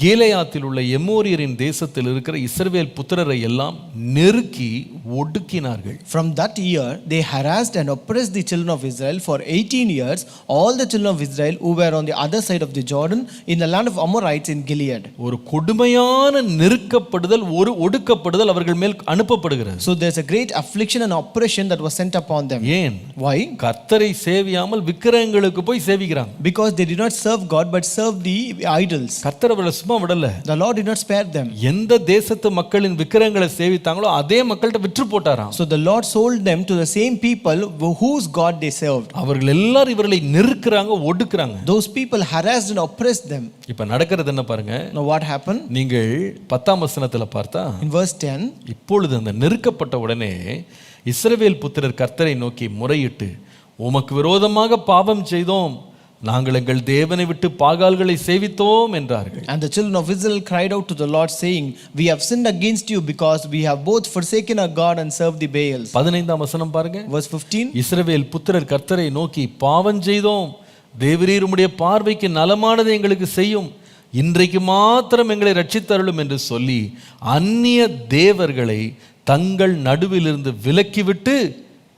கீலேயாத்தில் உள்ள எமோரியரின் தேசத்தில் இருக்கிற இஸ்ரவேல் புத்திரரை எல்லாம் நெருக்கி ஒடுக்கினார்கள். From that year they harassed and oppressed the children of Israel for 18 years, all the children of Israel who were on the other side of the Jordan in the land of Amorites in Gilead. ஒரு கொடுமையான நெருக்கப்படுதல், ஒரு ஒடுக்கப்படுதல் அவர்கள் மேல் அனுப்பப்படுகிறது. So there's a great affliction and oppression that was sent upon them. ஏன்? Why? கர்த்தரை சேவியாமல் விக்கிரகங்களுக்கு போய் சேவிக்கிறாங்க. Because they did not serve God but served the idols. கர்த்தர் அவர்களை சும்மா விடல. The Lord did not spare them. எந்த தேசத்து மக்களின் விக்கிரகங்களை சேவித்தாங்களோ அதே மக்கள்கிட்ட விற்று போட்டாராம். So the Lord sold them to the same people whose God they served. அவர்கள் எல்லாரும் இவர்களை நெருக்குறாங்க, ஒடுக்குறாங்க. Those people harassed and oppressed them. இப்ப நடக்கிறது என்ன பாருங்க. Now what happened? நீங்கள் 10ஆம் வசனத்துல பார்த்தா In verse 10, இப்பொழுது அந்த நெருக்கப்பட்ட உடனே இஸ்ரவேல் புத்திரர் கர்த்தரை நோக்கி முறையிட்டு, உமக்கு விரோதமாக பாவம் செய்தோம், நாங்கள் எங்கள் தேவனை விட்டு பாகால்களை சேவித்தோம் என்றார்கள். and the children of Israel cried out to the Lord saying, we have sinned against you because we have both forsaken our God and served the Baals. 15ஆம் வசனம் பாருங்க. Verse 15, இஸ்ரவேல் புத்திரர் கர்த்தரை நோக்கி பாவம் செய்தோம், தேவரீர் உம்முடைய பார்வைக்கு நலமானதை எங்களுக்கு செய்யும், இன்றைக்கு மாத்திரம் எங்களை ரட்சித்தருளும் என்று சொல்லி அந்நிய தேவர்களை தங்கள் நடுவிலிருந்து விலக்கிவிட்டு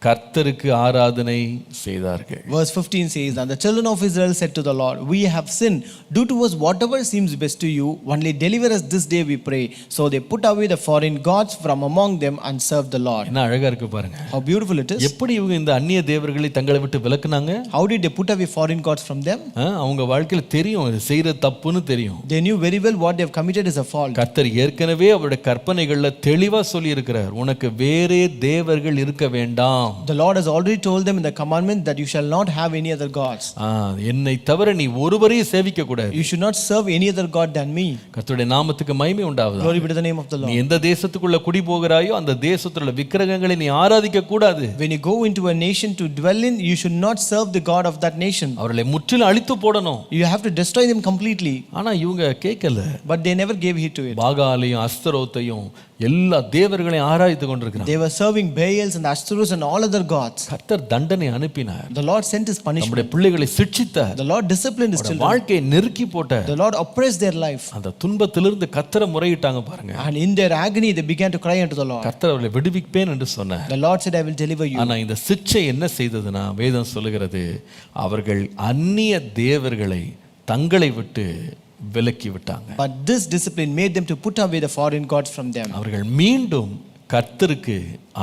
கர்த்தருக்கு ஆராதனை செய்தார்கள். verse 15 says, and the children of Israel said to the Lord, we have sinned, do to us whatever seems best to you, only deliver us this day we pray. So they put away the foreign gods from among them and served the Lord. என்ன அழகா இருக்கு பாருங்க. How beautiful it is. எப்படி இவங்க இந்த அந்நிய தேவர்களை தங்களை விட்டு விலக்குனாங்க? How did they put away foreign gods from them? அவங்க வாழ்க்கையில தெரியும் இது செய்யற தப்புன்னு தெரியும். They knew very well what they have committed is a fault. கர்த்தர் ஏற்கனவே அவருடைய கற்பனைகள்ல தெளிவா சொல்லி இருக்கிறார், உனக்கு வேறே தேவர்கள் இருக்க வேண்டாம். The Lord has already told them in the commandment that you shall not have any other gods. என்னை தவிர நீ ஒருவரையும் சேவிக்க கூடாது. You should not serve any other god than me. கர்த்தருடைய நாமத்துக்கு மகிமை உண்டாவதாக. Glory be to the name of the Lord. நீ எந்த தேசத்துக்குள்ள குடி போகிறாயோ அந்த தேசத்துல விக்கிரகங்களை நீ ஆராதிக்க கூடாது. When you go into a nation to dwell in, you should not serve the god of that nation. அவர்களை முற்றிலும் அழித்து போடணும். You have to destroy them completely. ஆனா இவங்க கேட்கல. But they never gave heed to it. பாகாலையும் அஸ்தரோத்தையும் எல்லா தேவர்களையும் ஆராய்த்து கொண்டிருக்கிறாங்க. They were serving Baals and Ashtaroth and all other gods. கர்த்தர் தண்டனை அனுப்பினார். The Lord sent his punishment. நம்முடைய பிள்ளைகளை சிட்சித்தார். The Lord disciplined his children. வாழ்க்கையை நெருக்கி போட்டார். The Lord oppressed their life. அந்த துன்பத்திலிருந்து கர்த்தரை முறையிட்டாங்க பாருங்க. And in their agony they began to cry unto the Lord. கர்த்தர் அவர்களை விடுவிப்பேன் என்று சொன்னார். The Lord said, I will deliver you. ஆனா இந்த சிட்சை என்ன செய்ததுன்னா வேதம் சொல்லுகிறது, அவர்கள் அந்நிய தேவர்களை தங்களை விட்டு விலக்கி விட்டாங்க. But this discipline made them to put away the foreign gods from them. அவர்கள் மீண்டும் கர்த்தருக்கு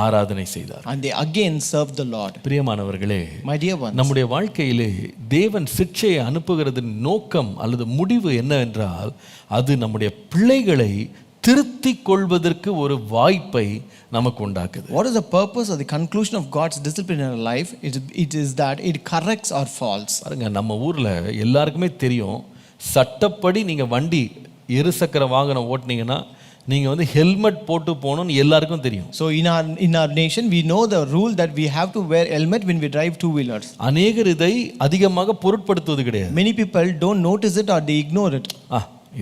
ஆராதனை செய்தார். And they again served the Lord. பிரியமானவர்களே, My dear ones, நம்முடைய வாழ்க்கையிலே தேவன் சிட்சையை அனுப்புகிறதின் நோக்கம் அல்லது முடிவு என்ன என்றால், அது நம்முடைய பிள்ளைகளை திருத்திக் கொள்வதற்கு ஒரு வாய்ப்பை நமக்கு உண்டாக்குது. what is the purpose or the conclusion of God's discipline in our life? It is that it corrects our faults. பாருங்க, நம்ம ஊர்ல எல்லாருக்குமே தெரியும், சட்டப்படி நீங்க வண்டி இருசக்கர வாகனம் ஓட்டுனீங்கன்னா நீங்க வந்து ஹெல்மெட் போட்டு போகணும்னு எல்லாருக்கும் தெரியும். So in our nation we know the rule that we have to wear helmet when we drive two wheelers. அநேகர் இதை அதிகமாக பொருட்படுத்துவது கிடையாது. Many people don't notice it or they ignore it.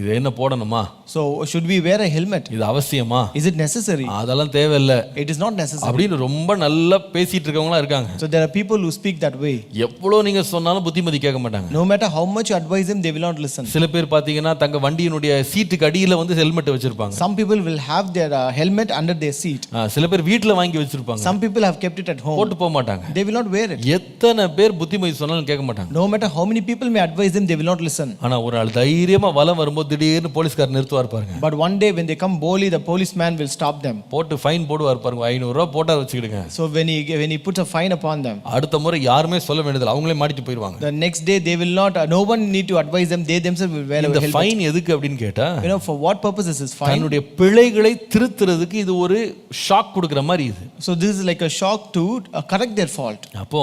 இது என்ன போடணுமா? So should we wear a helmet? இது அவசியமா? Is it necessary? அதெல்லாம் தேவையில்லை. It is not necessary. அப்படின்னு ரொம்ப நல்லா பேசிட்டு இருக்கவங்களா இருக்காங்க. So there are people who speak that way. எவ்வளவு நீங்க சொன்னாலும் புத்திமதி கேட்க மாட்டாங்க. No matter how much you advise them, they will not listen. சில பேர் பாத்தீங்கன்னா தங்க வண்டியினுடைய சீட்டுக்கு அடியில வந்து ஹெல்மெட் வச்சிருப்பாங்க. Some people will have their helmet under their seat. சில பேர் வீட்ல வாங்கி வச்சிருப்பாங்க. Some people have kept it at home. போட்டு போக மாட்டாங்க. They will not wear it. எத்தனை பேர் புத்திமதி சொன்னாலும் கேட்க மாட்டாங்க. No matter how many people may advise them, they will not listen. ஆனா ஒரு ஆள் தைரியமா வலம் வரும்போது போகும்போது திடீர்னு போலீஸ்கார் நிறுத்துவார் பாருங்க. But one day when they come boldly, the policeman will stop them. போட்டு ஃபைன் போடுவார் பாருங்க. 500 ரூபாய் போட்டா வச்சுக்கிடுங்க. So when he puts a fine upon them, அடுத்த முறை யாருமே சொல்ல வேண்டியதில்லை, அவங்களே மாட்டிட்டு போயிடுவாங்க. the next day they will not, no one need to advise them, they themselves will wear a இந்த helmet. ஃபைன் எதுக்கு அப்படின்னு கேட்டா, For what purpose is this fine? தன்னுடைய பிழைகளை திருத்துறதுக்கு இது ஒரு ஷாக் கொடுக்கிற மாதிரி இது. So this is like a shock to correct their fault. அப்போ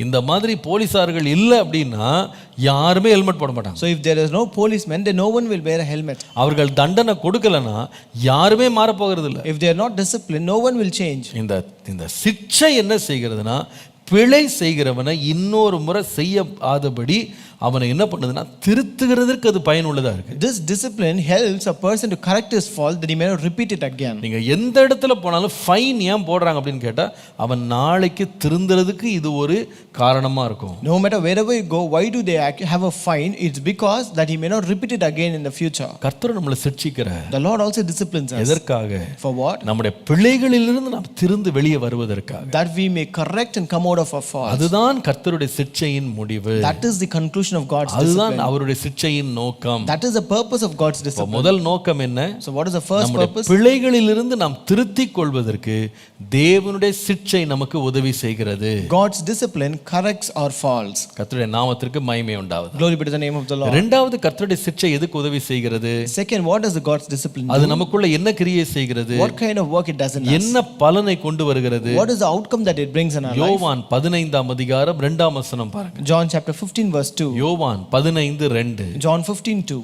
இந்த மாதிரி போலீசார்கள் இல்லை அப்படின்னா யாருமே ஹெல்மெட் போட மாட்டாங்க. So if there is no policeman, then no one will wear a helmet. அவர்கள் தண்டனை கொடுக்கலனா யாருமே மாற போகிறது இல்லை. If they are not disciplined, no one will change. இந்த சிக்ஷை என்ன செய்கிறதுனா, பிழை செய்கிறவனை இன்னொரு முறை செய்யாதபடி அவனை என்ன பண்ணுதுன்னா திருத்துகிறதுக்கு அது பயனுள்ளதா இருக்கு. This discipline helps a person to correct his fault that he may not repeat it again. நீங்க எந்த இடத்துல போனாலும் ஃபைன் ஏன் போடுறாங்க அப்படின்னு கேட்டா, அவன் நாளைக்கு திருந்துறதுக்கு இது ஒரு காரணமா இருக்கும். No matter wherever you go, why do they have a fine? It's because that he may not repeat it again in the future. கர்த்தர் நம்மளை சிட்சிக்கிறார். The Lord also disciplines us. எதற்காக? For what? நம்முடைய பிழைகளிலிருந்து நாம் திருந்து வெளியே வருவதற்காக. That we may correct and come out of our faults. அதுதான் கர்த்தருடைய சிட்சையின் முடிவு. That is the conclusion of God's அதுதான் discipline. அவருடைய சிட்சையின் நோக்கம். That is the purpose of God's discipline. முதல் நோக்கம் என்ன? So what is the first purpose? பிழைகளிலிருந்து நாம் திருத்திக் கொள்வதற்கு தேவனுடைய சிட்சை நமக்கு உதவி செய்கிறது. God's discipline corrects our faults. கர்த்தருடைய நாமத்திற்கு மகிமை உண்டாவது. Glory be to the name of the Lord. இரண்டாவது, கர்த்தருடைய சிட்சை எதுக்கு உதவி செய்கிறது? Second, what does the God's discipline do? அது நமக்குள்ள என்ன கிரியை செய்கிறது? What kind of work it does in us? என்ன பலனை கொண்டு வருகிறது? What is the outcome that it brings in our life? யோவான் 15ஆம் அதிகாரம் 2ஆம் வசனம் பாருங்க. John chapter 15 verse 2. யோவான் 15:2. John 15:2.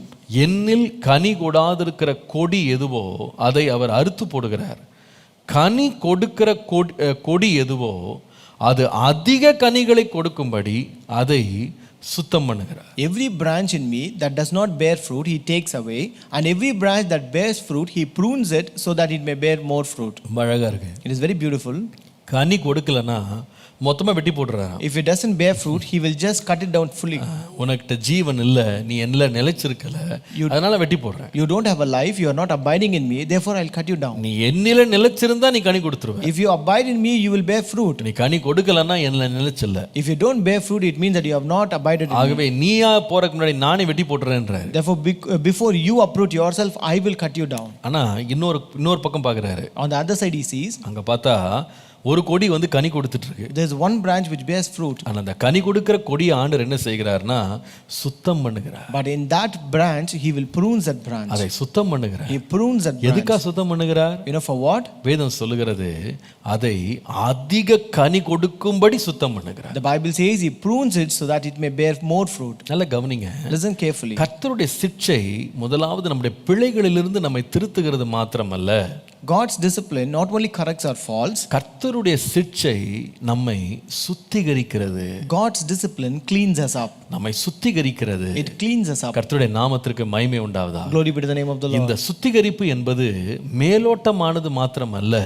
என்னில் கனி கொடாதிருக்கிற கொடி எதுவோ அதை அவர் அறுத்து போடுகிறார். கனி கொடுக்கிற கொடி எதுவோ அது அதிக கனிகளை கொடுக்கும்படி அதை சுத்தம் பண்ணுகிறார். Every branch in me that does not bear fruit he takes away, and every branch that bears fruit he prunes it so that it may bear more fruit. அழகா இருக்கு. It is very beautiful. கனி கொடுக்கலனா மொத்தமா வெட்டி போடுறாரு. If it doesn't bear fruit, he will just cut it down fully. உனக்கிட்ட ஜீவன் இல்ல, நீ என்னல நிலைச்சிருக்கல, அதனால வெட்டி போடுற. You don't have a life, you are not abiding in me, therefore I'll cut you down. நீ என்னில நிலைச்சிருந்தா நீ கனி கொடுத்துருவ. If you abide in me, you will bear fruit. நீ கனி கொடுக்கலனா என்னல நிலைச்சல்ல. If you don't bear fruit, it means that you have not abided in me. ஆகவே நீயா போறதுக்கு முன்னாடி நானே வெட்டி போடுறேன்றாரு. Therefore before you uproot yourself, I will cut you down. ஆனா இன்னொரு பக்கம் பார்க்கறாரு. On the other side he sees, அங்க பார்த்தா ஒரு கொடி வந்து கனி கொடுத்துட்டு இருக்கு. there is one branch which bears fruit. ஆனா அந்த கனி கொடுக்கிற கொடியை ஆண்டவர் என்ன செய்கிறார்னா சுத்தம் பண்ணுகிறார். But in that branch he will prune that branch. அதை சுத்தம் பண்ணுகிறார். He prunes that branch. எதுக்கா சுத்தம் பண்ணுகிறார்? For what? வேதம் சொல்லுகிறது அதை அதிக கனி கொடுக்கும்படி சுத்தம் பண்ணுகிறார். The Bible says he prunes it so that it may bear more fruit. நல்ல கவனிங்க. Listen carefully. கர்த்தருடைய சிட்சை முதலாவது நம்முடைய பிழைகளிலிருந்து நம்மை திருத்துகிறது மாத்திரமல்ல, God's discipline not only corrects our faults, கர்த்தருடைய சிட்சை நம்மை சுத்திகரிக்கிறது. God's discipline cleans us up. நம்மை சுத்திகரிக்கிறது. It cleans us up. கர்த்தருடைய நாமத்திற்கு மகிமை உண்டாவதாக. Glory be to the name of the Lord. இந்த சுத்திகரிப்பு என்பது மேலோட்டமானது மாத்திரமல்ல.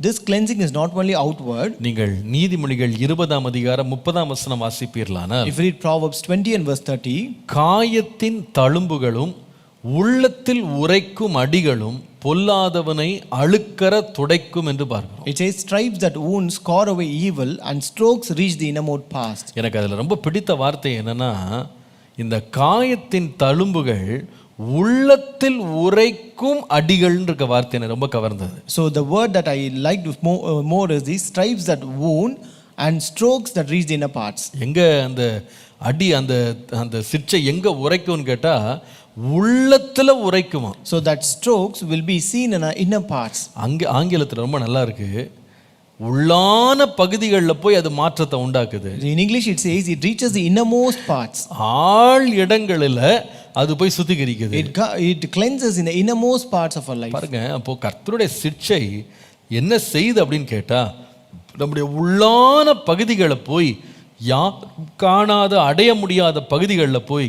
This cleansing is not only outward. நீங்கள் நீதிமொழிகள் 20ஆம் அதிகாரம் 30ஆம் வசனம் வாசிப்பீர்களானால், If you read Proverbs 20 and verse 30, காயத்தின் தழும்புகளும் உள்ளத்தில் உரைக்கும் அடிகளும் பொல்லாதவனை அழுக்கற துடைக்கும் என்று பார்க்கிறோம். it says stripes that wound score away evil and strokes reach the innermost past. எனக்கு அதுல ரொம்ப பிடித்த வார்த்தை என்னன்னா, இந்த காயத்தின் தழும்புகள் உள்ளத்தில் உரைக்கும் அடிகள்ன்ற வார்த்தை எனக்கு ரொம்ப கவர்ந்தது. So the word that I liked more is these stripes that wound and strokes that reach the inner parts. எங்க அந்த அடி அந்த அந்த சிற்றை எங்க உரைக்கும்னு கேட்டா உள்ளத்துல உரைக்குமா. So that strokes will be seen in our inner parts. அங்க ஆங்கிலத்துல ரொம்ப நல்லா இருக்கு, உள்ளான பகுதிகளில் போய் அது மாற்றத்தை உண்டாக்குது. In English it says it reaches the innermost parts. ஆழ் இடங்களில் அது போய் சுத்திகரிக்குது. It cleanses in the innermost parts of our life. பாருங்க, அப்போ கர்த்தருடைய சிட்சை என்ன செய்யுது அப்படின்னு கேட்டா, நம்முடைய உள்ளான பகுதிகளை போய் காணாத அடைய முடியாத பகுதிகளில் போய்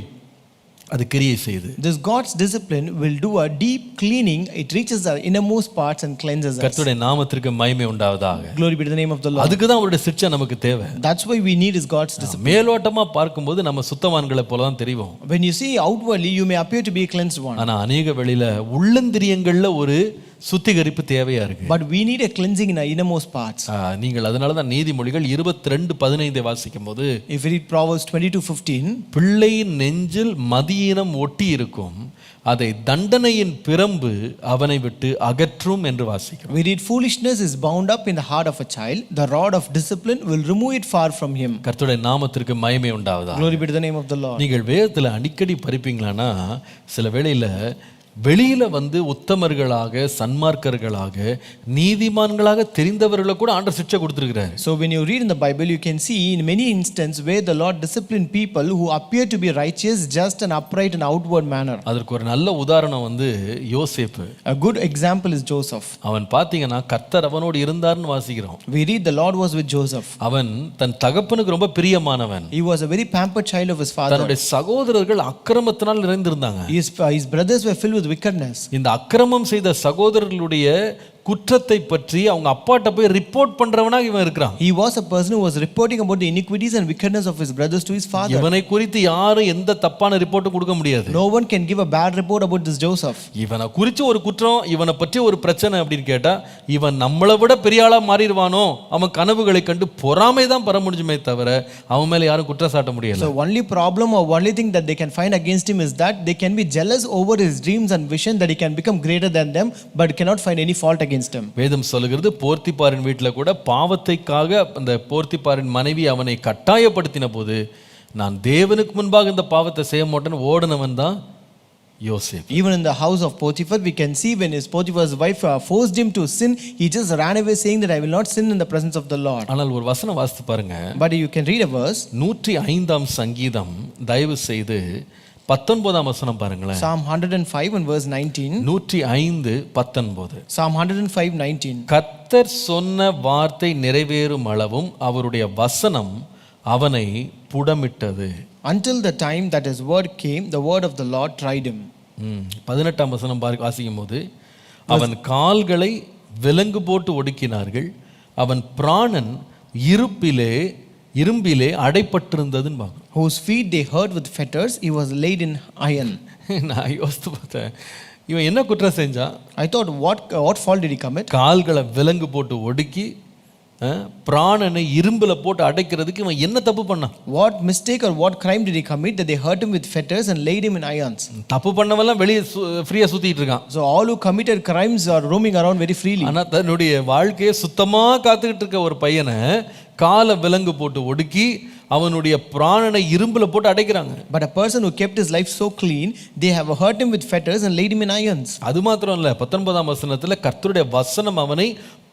அது கிரியை செய்யுது. This God's discipline will do a deep cleaning. It reaches our innermost parts and cleanses us. கர்த்தருடைய நாமத்திற்கு மகிமை உண்டாவதாக. Glory be to the name of the Lord. அதுக்கு தான் அவருடைய சிட்சை நமக்கு தேவை. That's why we need is God's discipline. மேலோட்டமா பார்க்கும்போது நம்ம சுத்தவான்களை போல தான் தெரிவோம். When you see outwardly you may appear to be a cleansed one. ஆனா அநேக வேளையில உள்ளந்திரியங்கள்ல ஒரு சுத்திகரிப்பு தேவையா இருக்கு. But we need a cleansing in our innermost parts. நீங்கள் அதனால தான் நீதிமொழிகள் 22:15 வாசிக்கும்போது, If you read Proverbs 22:15, பிள்ளையின் நெஞ்சில் மதியீனம் ஒட்டி இருக்கும், அதை தண்டனையின் பிரம்பு அவனை விட்டு அகற்றும் என்று வாசிக்கிறோம். We read, foolishness is bound up in the heart of a child. The rod of discipline will remove it far from him. கர்த்தருடைய நாமத்திற்கு மகிமை உண்டாவதா. Glory be to the name of the Lord. நீங்கள் வேதத்தில் அடிக்கடி படிப்பீங்களானா சில வேளையில வெளியில உத்தமர்களாக சன்மார்க்கர்களாக நீதிமான்களாக தெரிந்தவர்களை கூட ஆண்டவர் சிட்சை கொடுத்திருக்கிறார். So when you read in the Bible, you can see in many instances where the Lord disciplined people who appear to be righteous, just and upright in outward manner. அதற்கு ஒரு நல்ல உதாரணம் யோசேப்பு. A good example is Joseph. அவன் பாத்தீங்கன்னா கர்த்தர் அவனோடு இருந்தார்னு வாசிக்கிறோம். We read the Lord was with Joseph. அவன் தன் தகப்பனுக்கு ரொம்ப பிரியமானவன். He was a very pampered child of his father. தன்னுடைய சகோதரர்கள் அக்கிரமத்தினால் நிறைந்திருந்தாங்க. His brothers were filled with wickedness. இந்த அக்கிரமம் செய்த சகோதரர்களுடைய குற்றத்தை பற்றி அவங்க அப்பாட்ட போய் ரிப்போர்ட் பண்றவனாக இவன் இருக்கிறான். He was a person who was reporting about the iniquities and wickedness of his brothers to his father. இவனை குறித்து யாரும் எந்த தப்பான ரிப்போர்ட்டும் கொடுக்க முடியாது. No one can give a bad report about this Joseph. இவனை குறித்து ஒரு குற்றம், இவனை பற்றி ஒரு பிரச்சனை அப்படின்னு கேட்டா இவன் நம்மளை விட பெரிய ஆளா மாறிடுவானோ, அவன் கனவுகளை கண்டு பொறாமை தான் பெற முடியுமே தவிர அவன் மேல யாரும் குற்றம் சாட்ட முடியல. So only problem or only thing that they can find against him is that they can be jealous over his dreams and vision that he can become greater than them, but cannot find any fault against him. வேதம் சொல்லுகிறது போர்த்திபாரின் வீட்டில் கூட பாவத்தைக்காக அந்த போர்த்திபாரின் மனைவி அவனை கட்டாயப்படுத்தின போது நான் தேவனுக்கு முன்பாக இந்த பாவத்தை செய்ய மாட்டேன்னு ஓடினவன் தான் யோசேப். Even in the house of Potiphar, we can see when Potiphar's wife forced him to sin, he just ran away saying that I will not sin in the presence of the Lord. ஆனால் ஒரு வசனம் வாசித்து பாருங்க. But you can read a verse. 105 சங்கீதம் தயவு செய்து 19 வசனம் பாருங்களேன். Psalm 105 and verse 19. 105:19. Psalm 105:19. கர்த்தர் சொன்ன வார்த்தை நிறைவேறும் அளவும் அவருடைய வசனம் அவனை புடமிட்டது. Until the time that his word came, the word of the Lord tried him. 18 வசனம் வாசிக்கும் போது அவன் கால்களை விலங்கு போட்டு ஒடுக்கினார்கள், அவன் பிராணன் இரும்பிலே அடைப்பட்டிருந்ததுன்னு பாங்க. Whose feet they hurt with fetters, he was laid in iron. நான் யோசித்து பார்த்தேன், இவன் என்ன குற்றம் செஞ்சான்? I thought, what fault did he commit? கால்களை விலங்கு போட்டு ஒடுக்கி பிராணனை இரும்புல போட்டு அடைக்கிறதுக்கு இவன் என்ன தப்பு பண்ணான்? What mistake or what crime did he commit that they hurt him with fetters and laid him in irons? தப்பு பண்ணவெல்லாம் வெளியே ஃப்ரீயா சுத்திட்டு இருக்கான். So all who committed crimes are roaming around very freely. ஆனா தன்னுடைய வாழ்க்கையை சுத்தமா காத்துக்கிட்டு இருக்க ஒரு பையனை காலை விலங்கு போட்டு ஒடுக்கி அவனுடைய பிராணனை இரும்புல போட்டு அடைக்கிறாங்க. But a person who kept his life so clean, they have hurt him with fetters and laid him in irons. அது மாத்திரம் இல்ல, 19 வசனத்துல கர்த்தருடைய வசனம் அவனை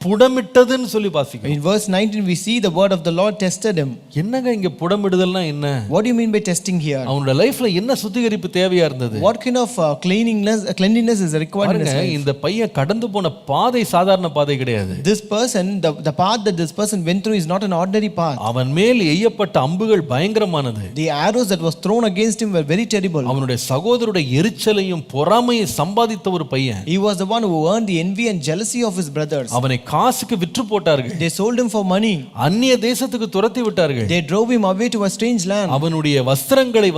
புடமிட்டதுன்னு சொல்லி வாசிக்கிறோம். In verse 19 we see the word of the Lord tested him. என்னங்க இங்க புடமிடுதல்னா என்ன? What do you mean by testing here? அவனோட லைஃப்ல என்ன சுத்திகரிப்பு தேவையா இருந்தது? What kind of cleanliness is required in his life? இந்த பையன் கடந்து போன பாதை சாதாரண பாதை கிடையாது. This person, the path that this person went through is not an ordinary path. அவன் மேல் எய்யப்பட்ட அம்புகள் பயங்கரமானது. The arrows that was thrown against him were very terrible. அவனுடைய சகோதரருடைய எரிச்சலையும் பொறாமையை சம்பாதித்த ஒரு பையன். He was the one who earned the envy and jealousy of his brothers. அவனை காசுக்கு விற்று போட்டார்கள். They sold him for money. அந்நிய தேசத்துக்கு துரத்தி விட்டார்கள். They drove him away to a strange land. அவனுடைய வஸ்திரங்களை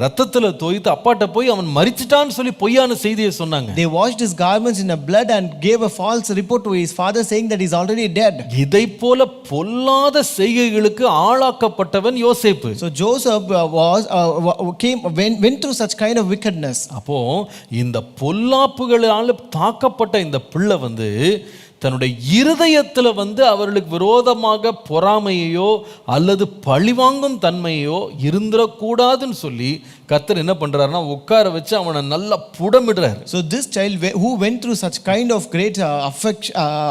ரத்தத்துல தோய்த்து அப்பாட்ட போய் அவன் மரிச்சிட்டான்னு சொல்லி பொய்யான செய்தியை சொன்னாங்க. They washed his garments in a blood and gave a false report to his father saying that he is already dead. இதை போல பொல்லாத செய்கைகளுக்கு ஆளாக்கப்பட்டவன் யோசேப்பு. So Joseph went through such kind of wickedness. அப்போ இந்த பொல்லாப்புகளால தாக்கப்பட்ட இந்த பிள்ளை தன்னுடைய இருதயத்துல அவர்களுக்கு விரோதமாக பொறாமையோ அல்லது பழிவாங்கும் தன்மையோ இருந்துடக்கூடாதுன்னு சொல்லி கர்த்தர் என்ன பண்றாருன்னா உட்கார வச்சு அவனை நல்லா புடமிடுறாரு. So this child who went through such kind of great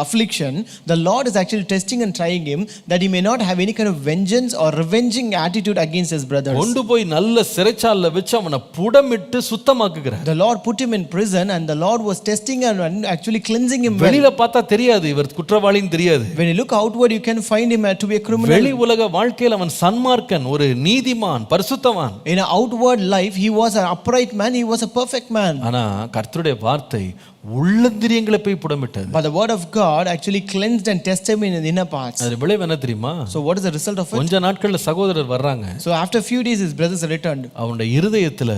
affliction, the Lord is actually testing and trying him that he may not have any kind of vengeance or revenging attitude against his brothers. கொண்டு போய் நல்ல சிறைச்சாலையில வச்சு அவனை புடமிட்டு சுத்தமாக்குகிறார். The Lord put him in prison and the Lord was testing and actually cleansing him. வெளியில பார்த்தா தெரியாது இவர் குற்றவாளின்னு தெரியாது. When you look outward you can find him to be a criminal. வெளி உலக வாழ்க்கையில் அவன் சன்மார்க்கன், ஒரு நீதிமான், பரிசுத்தவான். In an outward life he was an upright man, he was a perfect man. ஆனா கர்த்தருடைய வார்த்தை உள்ளந்திரியங்களை போய் புடமிட்டது. But the word of God actually cleansed and tested him in the inner parts. அது விளைவு என்ன தெரியுமா? So what is the result of it? கொஞ்ச நாட்கள்ல சகோதரர் வர்றாங்க. So after a few days his brothers returned. அவனுடைய இருதயத்துல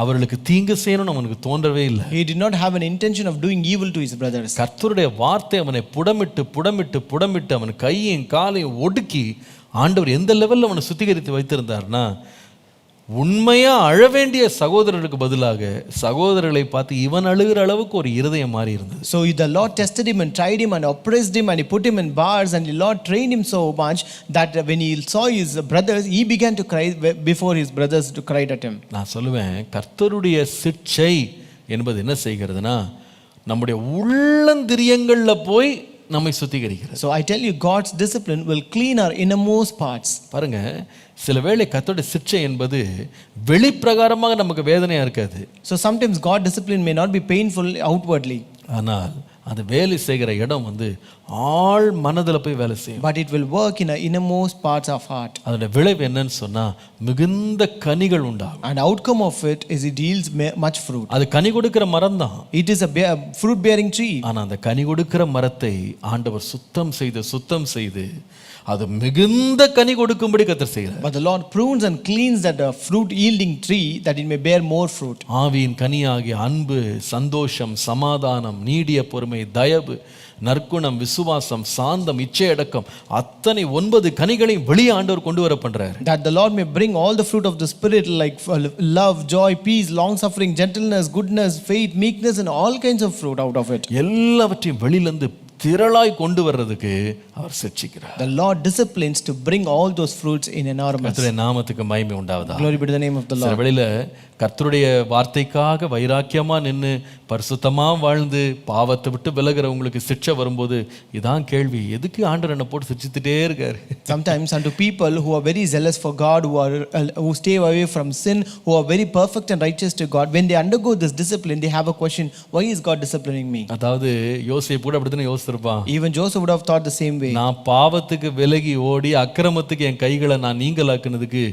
அவர்களுக்கு தீங்கு செய்யணும்னு அவனுக்கு தோன்றவே இல்லை. He did not have an intention of doing evil to his brothers. கர்த்தருடைய வார்த்தை அவனை புடமிட்டு அவன் கையையும் காலையும் ஒடுக்கி ஆண்டவர் எந்த லெவல்ல அவனை சுத்திகரித்து வைத்திருந்தார்னா உண்மையா அழ வேண்டிய சகோதரருக்கு பதிலாக சகோதரர்களை பார்த்து இவன் அழுகிற அளவுக்கு ஒரு இருதயம் மாறி இருந்தது. So the Lord tested him and tried him and oppressed him and he put him in bars, and the Lord trained him so much that when he saw his brothers, he began to cry before his brothers to cry at him. நான் சொல்லுவேன், கர்த்தருடைய சிட்சை என்பது என்ன செய்கிறதுனா நம்முடைய உள்ளந்திரியங்கள்ல போய் நம்மை சுத்திகரிக்கிறது. So I tell you, God's discipline will clean our innermost parts. பாருங்க, சில வேளை கர்த்தருடைய சிட்சை என்பது வெளிப்பிரகாரமாக நமக்கு வேதனையா இருக்காது. So sometimes God discipline may not be painful outwardly, ஆனால் அது வேலை செய்கிற இடம் ஆழ் மனதில் போய் வேலை செய்யும். but it will work in our innermost parts of heart. அதோட விளைவு என்னன்னு சொன்னா மிகுந்த கனிகள் உண்டாகும். And outcome of it is it yields much fruit. அது கனி கொடுக்கிற மரம் தான். It is a fruit bearing tree. ஆனா அந்த கனி கொடுக்கிற மரத்தை ஆண்டவர் சுத்தம் செய்து அது மிகுந்த கனி கொடுக்கும்படி கர்த்தர் செய்கிறார். But the Lord prunes and cleans that fruit yielding tree that it may bear more fruit. ஆவியின் கனியாகிய அன்பு, சந்தோஷம், சமாதானம், நீடிய பொறுமை, தயவு, நற்குணம், விசுவாசம், சாந்தம், இச்சையடக்கம், அத்தனை 9 கனிகளையும் வெளியே ஆண்டவர் கொண்டு வர பண்றார். That the Lord may bring all the fruit of the Spirit like love, joy, peace, long suffering, gentleness, goodness, faith, meekness, and all kinds of fruit out of it. எல்லாவற்றையும் வெளியிலிருந்து திரளாய் கொண்டு வர்றதுக்கு அவர் சிட்சிக்கிறார். The Lord disciplines to bring all those fruits in enormous. கர்த்தருடைய நாமத்துக்கு மகிமை உண்டாவதா. Glory be to the name of the Lord. சில வேளையில கர்த்தருடைய வார்த்தைக்காக வைராக்கியமா நின்று பரிசுத்தமா வாழ்ந்து பாவத்தை விட்டு விலகிறவங்களுக்கு சிட்சை வரும்போது இதான் கேள்வி, எதுக்கு ஆண்டவர் என்ன போட்டு சிட்சித்துட்டே இருக்காரு? Sometimes unto people who are very zealous for God, who stay away from sin, who are very perfect and righteous to God, when they undergo this discipline, they have a question, why is God disciplining me? அதாவது யோசேப்பு கூட அப்படித்தானே யோசிச்சிருப்பான். Even Joseph would have thought the same way. நான் பாவத்துக்கு விலகி ஓடி அக்கிரமத்துக்கு என் கைகளை நான் நீங்களாக்குனதுக்கு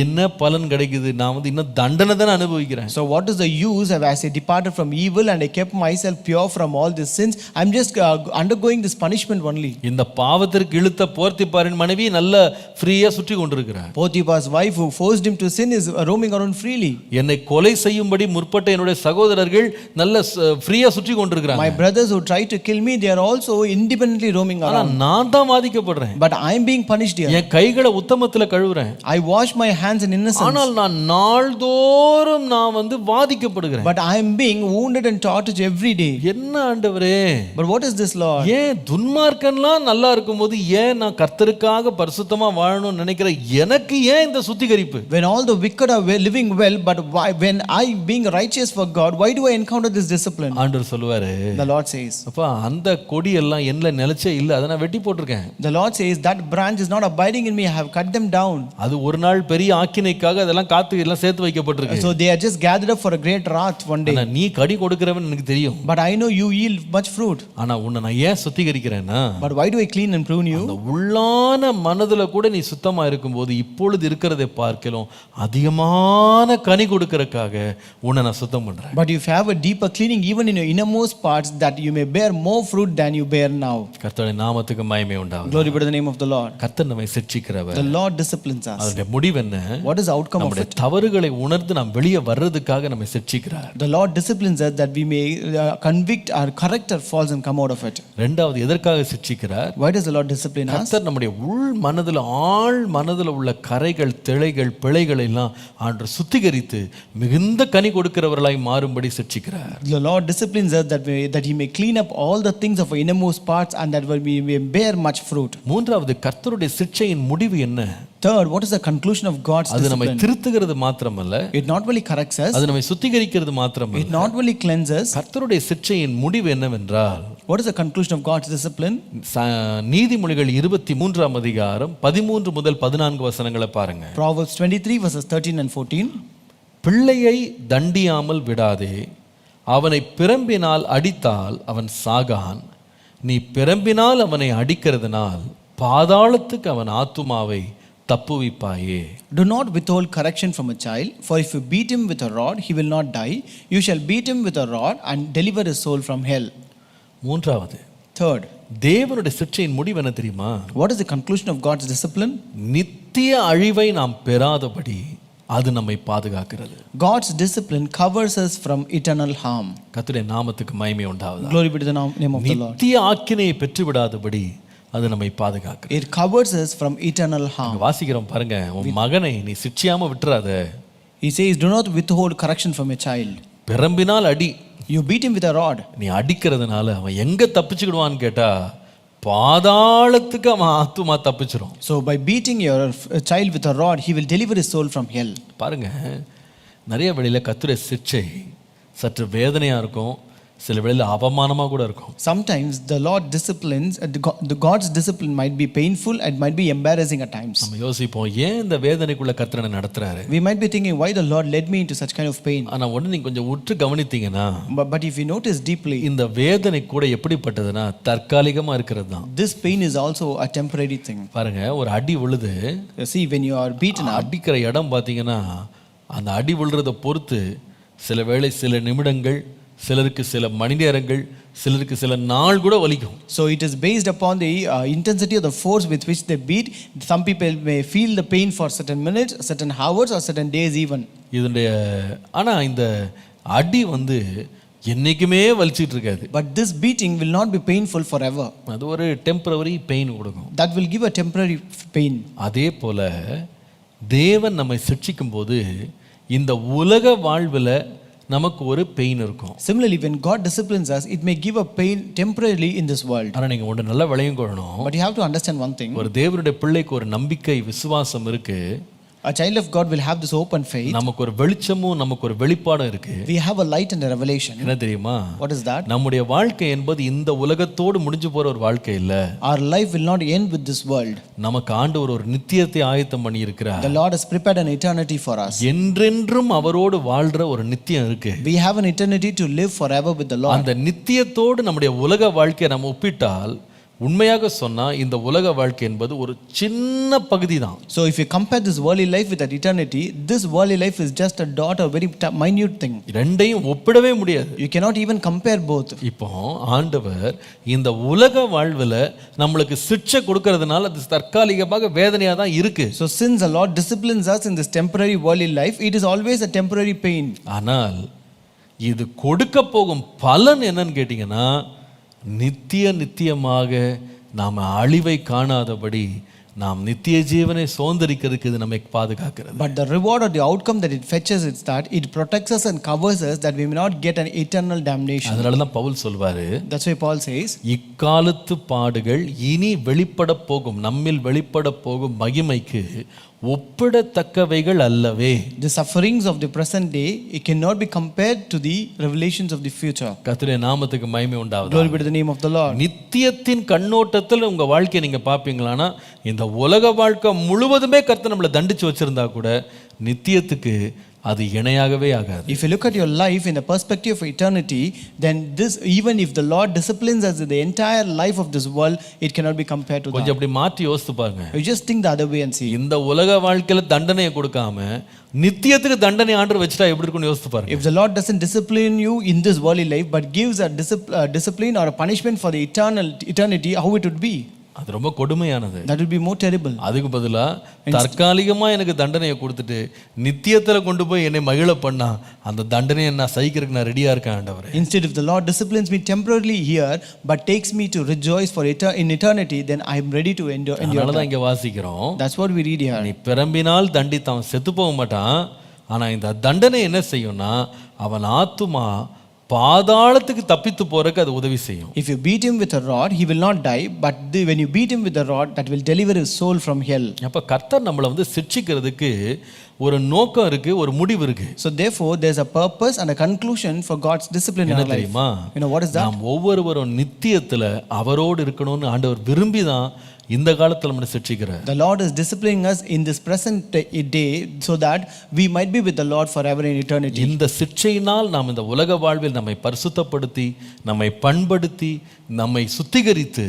என்ன பலன் கிடைக்குது? நான் இன்னும் தண்டனை தான் அனுபவிக்கிறேன். So what is the use as I departed from evil and I kept myself pure from all these sins? I'm just undergoing this punishment only. இந்த பாவத்திற்கு இழுத்த போர்த்திபாரின் மனைவி நல்ல ஃப்ரீயா சுற்றி கொண்டிருக்கிறார். Potiphar's wife who forced him to sin is roaming around freely. என்னை கொலை செய்யும்படி முற்பட்ட என்னுடைய சகோதரர்கள் நல்ல ஃப்ரீயா சுற்றி கொண்டிருக்கிறாங்க. My brothers who tried to kill me, they are also independently roaming around. நான் தான் பாதிக்கப்படுறேன். But I am being punished here. என் கைகளை உத்தமத்துல கழுவுறேன். I wash my hands in innocence. ஆனால் நான் நாள்தோறும் நான் வாதிக்கப்படுகிறேன். But I am being wounded and tortured every day. என்ன ஆண்டவரே? But what is this, Lord? ஏன் துன்மார்க்கன்லாம் நல்லா இருக்கும்போது ஏன் நான் கர்த்தருக்காக பரிசுத்தமா வாழணும்னு நினைக்கிற எனக்கு ஏன் இந்த சுத்திகரிப்பு? When all the wicked are living well, but why, when I being righteous for God, why do I encounter this discipline? ஆண்டவர் சொல்லுவாரு, The Lord says, அப்பா அந்த கொடி எல்லாம் என்னல நிலைச்சே இல்ல, அத நான் வெட்டி போட்டுருக்கேன். The Lord says, that branch is not abiding in me, I have cut them down. அது ஒரு நாள் பெரிய ஆக்கினைக்காக அதெல்லாம் காத்து எல்லாம் சேர்த்து வைக்கப்பட்டிருக்கு. So they are just gathered up for a great wrath one day. நீ கடி கொடுக்கிறவன் எனக்கு தெரியும். But I know you yield much fruit. ஆனா உன்னை நான் ஏன் சுத்திகரிக்கிறேன்னா, But why do I clean and prune you? அந்த உள்ளான மனதுல கூட நீ சுத்தமா இருக்கும்போது இப்பொழுது இருக்கிறதை பார்க்கலாம் அதிகமான கனி கொடுக்கறதுக்காக உன்னை நான் சுத்தம் பண்றேன். But if you have a deeper cleaning even in your innermost parts, that you may bear more fruit than you bear now. கர்த்தருடைய நாமத்துக்கு மகிமை உண்டாவதாக. Glory be to the name of the Lord. கர்த்தர் நம்மை சிட்சிக்கிறவர். The Lord disciplines us. அதோட முடிவு என்ன? What is the outcome of it? தவறுகளை உணர்ந்து நாம் வெளியே வர்றதுக்காக நம்மை சிட்சிக்கிறார். The Lord disciplines us that we may convict or correct our faults and come out of it. இரண்டாவது எதற்காக சிட்சிக்கிறார்? Why does the Lord discipline us? கர்த்தர் நம்முடைய உள் மனதுல ஆழ் மனதுல உள்ள கரைகள், திளைகள், பிழைகளை எல்லாம் ஆண்டவர் சுத்திகரித்து மிகுந்த கனி கொடுக்கிறவர்களாய் மாறும்படி சிட்சிக்கிறார். The Lord disciplines us that He may clean up all the things of our innermost parts and that we may bear much fruit. மூன்றாவது கர்த்தருடைய சிட்சையின் முடிவு என்ன? Third, what is the conclusion of God's அது நம்மை discipline? திருத்துகிறது மாத்திரமல்ல, It not only corrects us, அது நம்மை சுத்திகரிக்கிறது it மாத்திரமல்ல, not only cleanses. கர்த்தருடைய சிட்சையின் முடிவு என்னவென்றால், What is the conclusion of God's discipline? நீதிமொழிகள் 23ஆம் அதிகாரம் 13 முதல் 14 வசனங்களை பாருங்க. Proverbs 23 verses 13 and 14. பிள்ளையை தண்டியாமல் விடாதே, அவனை பிரம்பினால் அடித்தால் அவன் சாகான். நீ பிரம்பினால் அவனை அடிக்கிறதுனால் பாதாளத்துக்கு அவன் ஆத்துமாவை தப்புவிப்பாயே. Do not withhold correction from a child, for if you beat him with a rod, he will not die. You shall beat him with a rod and deliver his soul from hell. மூன்றாவது, Third, தேவனுடைய சிட்சையின் முடிவு என்ன தெரியுமா? what is the conclusion of God's discipline? நித்திய அழிவை நாம் பெறாதபடி அது நம்மை பாதுகாக்கிறது. God's discipline covers us from eternal harm. கர்த்தருடைய நாமத்துக்கு மகிமை உண்டாவதாக. Glory be to the name of the Lord. நித்திய ஆக்கினையை பெற்று விடாதபடி அது நம்மை பாதுகாக்கிறது. It covers us from eternal harm. வாசிக்கிறோம் பாருங்க, உன் மகனை நீ சிட்சியாம விட்டுறாத. He says, do not withhold correction from a child. பிரம்பினால் அடி. You beat him with a rod. நீ அடிக்கிறதுனால அவன் எங்க தப்பிச்சுக்கிடுவான்னு கேட்டா பாதாளத்துக்கு அவன் ஆத்துமா தப்பிச்சிரும். So by beating your child with a rod, he will deliver his soul from hell. பாருங்க, நிறைய வேளையில கர்த்தருடைய சிட்சை சற்று வேதனையா இருக்கும், சில வேளையில அவமானமா கூட இருக்கும். Sometimes the Lord disciplines, the God's discipline might be painful and might be embarrassing at times. நம்ம யோசிப்போம், ஏன் இந்த வேதனைக்குள்ள கர்த்தர் என்ன நடத்துறாரு? We might be thinking, why the Lord led me into such kind of pain. ஆனா உடனே நீங்க கொஞ்சம் உற்று கவனித்தீங்கன்னா, But if you notice deeply, இந்த வேதனை கூட எப்படிப்பட்டதுன்னா தற்காலிகமா இருக்கிறது தான். this pain is also a temporary thing. பாருங்க, ஒரு அடி விழுது, You see, when you are beaten up, அடிக்கிற இடம் பார்த்தீங்கன்னா அந்த அடி விழுறதை பொறுத்து சில வேளை சில நிமிடங்கள், சிலருக்கு சில மணி நேரங்கள், சிலருக்கு சில நாள் கூட வலிக்கும். so it is based upon the intensity of the force with which they beat. Some people may feel the pain for certain minutes, certain hours or certain days even. இதனுடைய ஆனா இந்த அடி என்னைக்குமே வலிச்சிட்டு இருக்காது. But this beating will not be painful forever. அது ஒரு temporary pain கொடுக்கும். That will give a temporary pain. அதே போல தேவன் நம்மை சிட்சிக்கும் போது இந்த உலக வாழ்வில் நமக்கு ஒரு பெயின் இருக்கும். Similarly, when God disciplines us, it may give a pain temporarily in this world. ஆனா நீங்க ஒன்று நல்லா விளையும் கொள்ளணும். But you have to understand one thing. ஒரு தேவனுடைய பிள்ளைக்கு ஒரு நம்பிக்கை, விசுவாசம் இருக்கு. A child of God will have this hope and faith. நமக்கு ஒரு வெளிச்சமும் நமக்கு ஒரு வெளிப்பாடும் இருக்கு. We have a light and a revelation. என்ன தெரியுமா? What is that? நம்முடைய வாழ்க்கை என்பது இந்த உலகத்தோடு முடிஞ்சு போற ஒரு வாழ்க்கை இல்ல. Our life will not end with this world. நமக்கு ஆண்டவர் ஒரு நித்தியத்தை ஆயத்தம் பண்ணி இருக்கிறார். The Lord has prepared an eternity for us. என்றென்றும் அவரோடு வாழ்ற ஒரு நித்தியம் இருக்கு. We have an eternity to live forever with the Lord. அந்த நித்தியத்தோடு நம்முடைய உலக வாழ்க்கையை நம்ம ஒப்பிட்டால் உண்மையாக சொன்னா இந்த உலக வாழ்க்கை என்பது ஒரு சின்ன பகுதி தான். So if you compare this worldly life with that eternity, this worldly life is just a dot, a very minute thing. ரெண்டையும் ஒப்பிடவே முடியாது. You cannot even compare both. இப்போ ஆண்டவர் இந்த உலக வாழ்வில் நம்மளுக்கு சிட்சை கொடுக்கறதுனால அது தற்காலிகமாக வேதனையா தான் இருக்கு. So since the Lord disciplines us in this temporary worldly life, it is always a temporary pain. ஆனால் இது கொடுக்க போகும் பலன் என்னன்னு கேட்டீங்கன்னா, நித்தியமாக நாம் அழிவை காணாதபடி நாம் நித்திய ஜீவனை சுதந்தரிக்கிறதுக்கு இது நம்மை பாதுகாக்கிறது. But the reward or the outcome that it fetches is that it protects us and covers us that we may not get an eternal damnation. அதனால தான் பவுல் சொல்வாரு, That's why Paul says, இக்காலத்து பாடுகள் இனி வெளிப்பட போகும், நம்மில் வெளிப்பட போகும் மகிமைக்கு ஒப்பிடத்தக்கவைகள் அல்லவே. the sufferings of the present day, it cannot be compared to the revelations of the future. கர்த்தருடைய நாமத்துக்கு மகிமை உண்டாவதாக. Glory be to the name of the Lord. நித்தியத்தின் கண்ணோட்டத்தில் உங்க வாழ்க்கையை நீங்க பாப்பீங்களானா, இந்த உலக வாழ்க்கை முழுவதுமே கர்த்தர் நம்மளை தண்டிச்சு வச்சிருந்தா கூட நித்தியத்துக்கு அது இணையாகவே ஆகாது. If you look at your life in the perspective of eternity, then this, even if the Lord disciplines us in the entire life of this world, it cannot be compared to கொஞ்சம் that. அப்படி மாற்றி யோசித்து பாருங்க. You just think the other way and see. இந்த உலக வாழ்க்கையில தண்டனையை கொடுக்காம நித்தியத்துக்கு தண்டனை ஆண்டு வச்சுட்டா எப்படி இருக்கும்னு யோசித்து பாருங்க. If the Lord doesn't discipline you in this worldly life, but gives a discipline or a punishment for the eternity, how it would be? அது ரொம்ப கொடுமையானது. That would be more terrible. அதுக்கு பதிலா தற்காலிகமா எனக்கு தண்டனையை கொடுத்துட்டு நித்தியத்துல கொண்டு போய் என்னை மகிழ பண்ணா அந்த தண்டனையை நான் சகிக்கிறதுக்கு நான் ரெடியா இருக்கேன் ஆண்டவரே. Instead, if the Lord disciplines me temporarily here but takes me to rejoice for in eternity, then I am ready to endure. அதனாலதான் இங்க வாசிக்கிறோம், That's what we read here. நீ பிறம்பினால் தண்டித்து அவன் செத்து போக மாட்டான். ஆனா இந்த தண்டனை என்ன செய்யும்னா, அவன் ஆத்துமா பாதாளத்துக்கு தப்பித்து போறதுக்கு அது உதவி செய்யும். If you beat him with a rod, he will not die, but when you beat him with a rod, that will deliver his soul from hell. அப்ப கர்த்தர் நம்மளை சிட்சிக்கிறதுக்கு ஒரு நோக்கம் இருக்கு, ஒரு முடிவு இருக்கு. So therefore, there's a purpose and a conclusion for God's discipline in our life. தெரியுமா? You know what is that? நாம் ஒவ்வொருவரும் நித்தியத்துல அவரோடு இருக்கணும்னு ஆண்டவர் விரும்பி தான் இந்த காலத்துல நம்மளை சிட்சிக்கிறார். The Lord is disciplining us in this present day so that we might be with the Lord forever in eternity. இந்த சிட்சையினால் நாம் இந்த உலக வாழ்வில் நம்மை பரிசுத்தப்படுத்தி, நம்மை பண்படுத்தி, நம்மை சுத்திகரித்து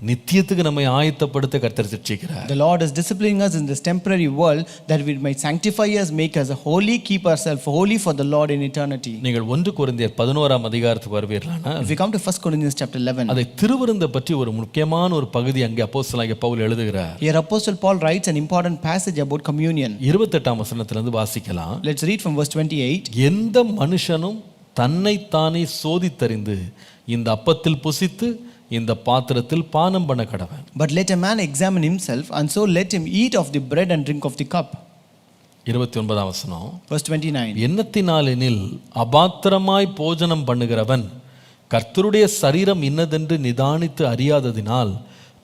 நித்தியத்துக்கு நம்மை ஆயத்தப்படுத்த கர்த்தர் சிட்சிக்கிறார். The Lord is disciplining us in this temporary world that we might sanctify us, make us holy, keep ourselves holy for the Lord in eternity. நீங்கள் 1 கொரிந்தியர் 11ஆம் அதிகாரத்துக்கு வருவீர்களானா, If we come to 1 Corinthians chapter 11, அதை திருவிருந்த பற்றி ஒரு முக்கியமான ஒரு பகுதி அங்கே அப்போஸ்தலனாகிய பவுல் எழுதுகிறார். here Apostle Paul writes an important passage about communion. 28ஆம் வசனத்திலிருந்து வாசிக்கலாம். Let's read from verse 28. எந்த மனுஷனும் தன்னைத்தானே சோதித்தறிந்து இந்த அப்பத்தில் புசித்து இந்த பாத்திரத்தில் பானம் பண்ண கடவன். But let a man examine himself, and so let him eat of the bread and drink of the cup. 29ஆம் வசனம். Verse 29. எண்ணத்தினாலெனில் அபாத்திரமாய் போஜனம் பண்ணுகிறவன் கர்த்தருடைய சரீரம் இன்னதென்று நிதானித்து அறியாததினால்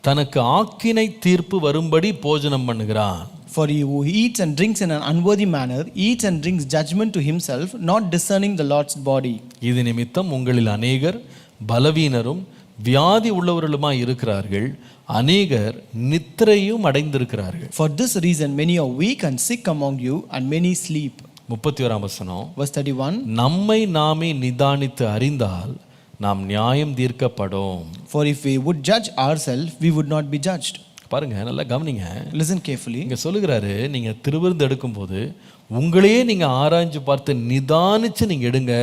தனக்கு ஆக்கினை தீர்ப்பு வரும்படி போஜனம் பண்ணுகிறான். For he who eats and drinks in an unworthy manner eats and drinks judgment to himself, not discerning the Lord's body. இது நிமித்தம் உங்களில் அநேகர் பலவீனரும் வியாதி உள்ளவர்களுமாய் இருக்கிறார்கள், அநேகர் நித்திரையும் அடைந்திருக்கிறார்கள். For this reason many are weak and sick among you, and many sleep. 31ஆம் வசனம். Verse 31. நம்மை நாமே நிதானித்து அறிந்தால் நாம் நியாயம் தீர்க்கப்படும். For if we would judge ourselves, we would not be judged. பாருங்க, நல்லா கவனிங்க. Listen carefully. இங்க சொல்லுகிறாரு, நீங்க திருவிருந்து எடுக்கும்போது உங்களையே நீங்க ஆராய்ஞ்சு பார்த்து நிதானிச்சு நீங்க எடுங்க.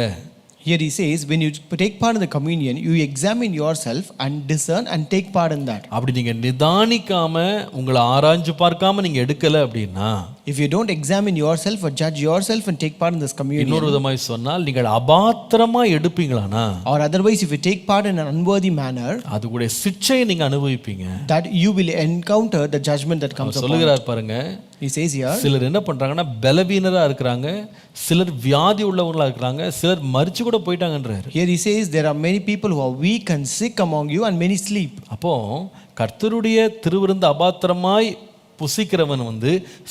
Here he says, when you take part in the communion, you examine yourself and discern and take part in that. அப்படி நீங்க நிதானிக்காம உங்களை ஆராய்ஞ்சு பார்க்காம நீங்க எடுக்கல அப்படின்னா, if you don't examine yourself or judge yourself and take part in this communion, இன்னொரு விதமாய் சொன்னால் நீங்கள் அபாத்திரமா எடுப்பீங்களானா, or otherwise if you take part in an unworthy manner, அது கூட சிட்சையை நீங்க அனுபவிப்பீங்க. that you will encounter the judgment that comes upon. சொல்லுகிறார் பாருங்க. He says here, சிலர் என்ன பண்றாங்கன்னா பலவீனரா இருக்கிறாங்க, சிலர் வியாதி உள்ளவங்களா இருக்கிறாங்க, சிலர் மரிச்சு கூட போயிட்டாங்கன்றாரு. Here he says there are many people who are weak and sick among you, and many sleep. அப்போ கர்த்தருடைய திருவிருந்து அபாத்திரமாய் புசிக்கிறவன்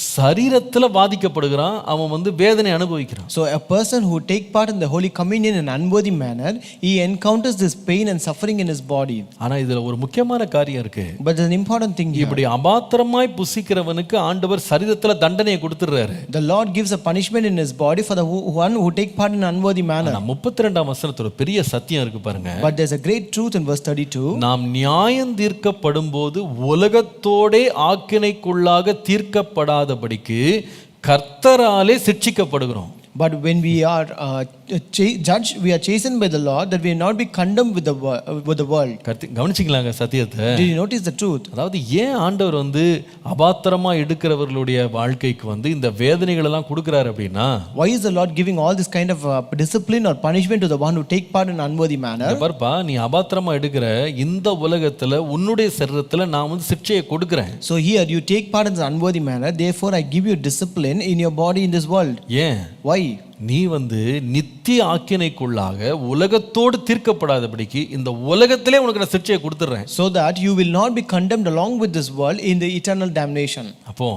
சரீரத்துல பாதிக்கப்படுகிறான், அவன் வேதனை அனுபவிக்கிறான். So a person who take part in the holy communion in an unworthy manner, he encounters this pain and suffering in his body. ஆனா இதுல ஒரு முக்கியமான காரியம் இருக்கு. But there's an important thing here. இப்படி அபாத்திரமாய் புசிக்கிறவனுக்கு ஆண்டவர் சரீரத்துல தண்டனையை கொடுத்துறாரு. The Lord gives a punishment in his body for the one who take part in an unworthy manner. 32ஆம் வசனத்துல ஒரு பெரிய சத்தியம் இருக்கு பாருங்க. But there's a great truth in verse 32. நாம் நியாயம் தீர்க்கப்படும்போது உலகத்தோடே ஆக்கினைக்குள்ளாக தீர்க்கப்படாதபடிக்கு கர்த்தராலே சிட்சிக்கப்படுகிறோம். But when we are judged, we are chastened by the Lord, that we will not be condemned with the world. கவனிச்சிங்களாங்க சத்தியத்தை? Did you notice the truth? அதாவது ஏன் ஆண்டவர் அபாத்திரமா எடுக்கிறவர்களுடைய வாழ்க்கைக்கு இந்த வேதனைகள் எல்லாம் கொடுக்கிறார் அப்படின்னா, why is the Lord giving all this kind of discipline or punishment to the one who take part in unworthy manner? பார்ப்பா, நீ அபாத்திரமா எடுக்கிற இந்த உலகத்துல உன்னுடைய சரீரத்துல நான் சிட்சையை கொடுக்கிறேன். So here you take part in the unworthy manner, therefore I give you discipline in your body in this world. ஏன்? Why? நீ நித்திய ஆக்கினைக்குள்ளாக உலகத்தோடு தீர்க்கப்படாதபடிக்கு இந்த உலகத்திலே உனக்கு நான் சிட்சையை கொடுத்துறேன். So that you will not be condemned along with this world in the eternal damnation. அப்போ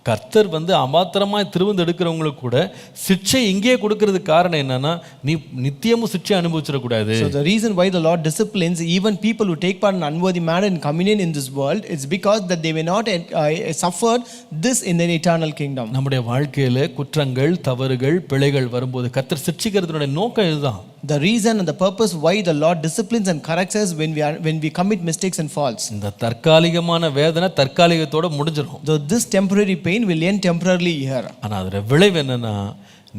கர்த்தர் அபாத்திரமாய் திருவிருந்து எடுக்கிறவங்களுக்கு கூட சிட்சை இங்கே கொடுக்கிறதுக்கு காரணம் என்னன்னா, நீ நித்தியமும் சிட்சை அனுபவிச்சிட கூடாது. So the reason why the Lord disciplines even people who take part in unworthy manner in communion in this world is because that they may not suffer this in the eternal kingdom. நம்முடைய வாழ்க்கையில குற்றங்கள், தவறுகள், பிழைகள் வரும்போது கர்த்தர் சிட்சிக்கிறதுடைய நோக்கம் இதுதான். The reason and the purpose why the Lord disciplines and corrects us when we commit mistakes and faults. இந்த தற்காலிகமான வேதனை தற்காலிகத்தோட முடிஞ்சிடும். So this temporary pain will end temporarily here. ஆனா அதோட விளைவு என்னன்னா,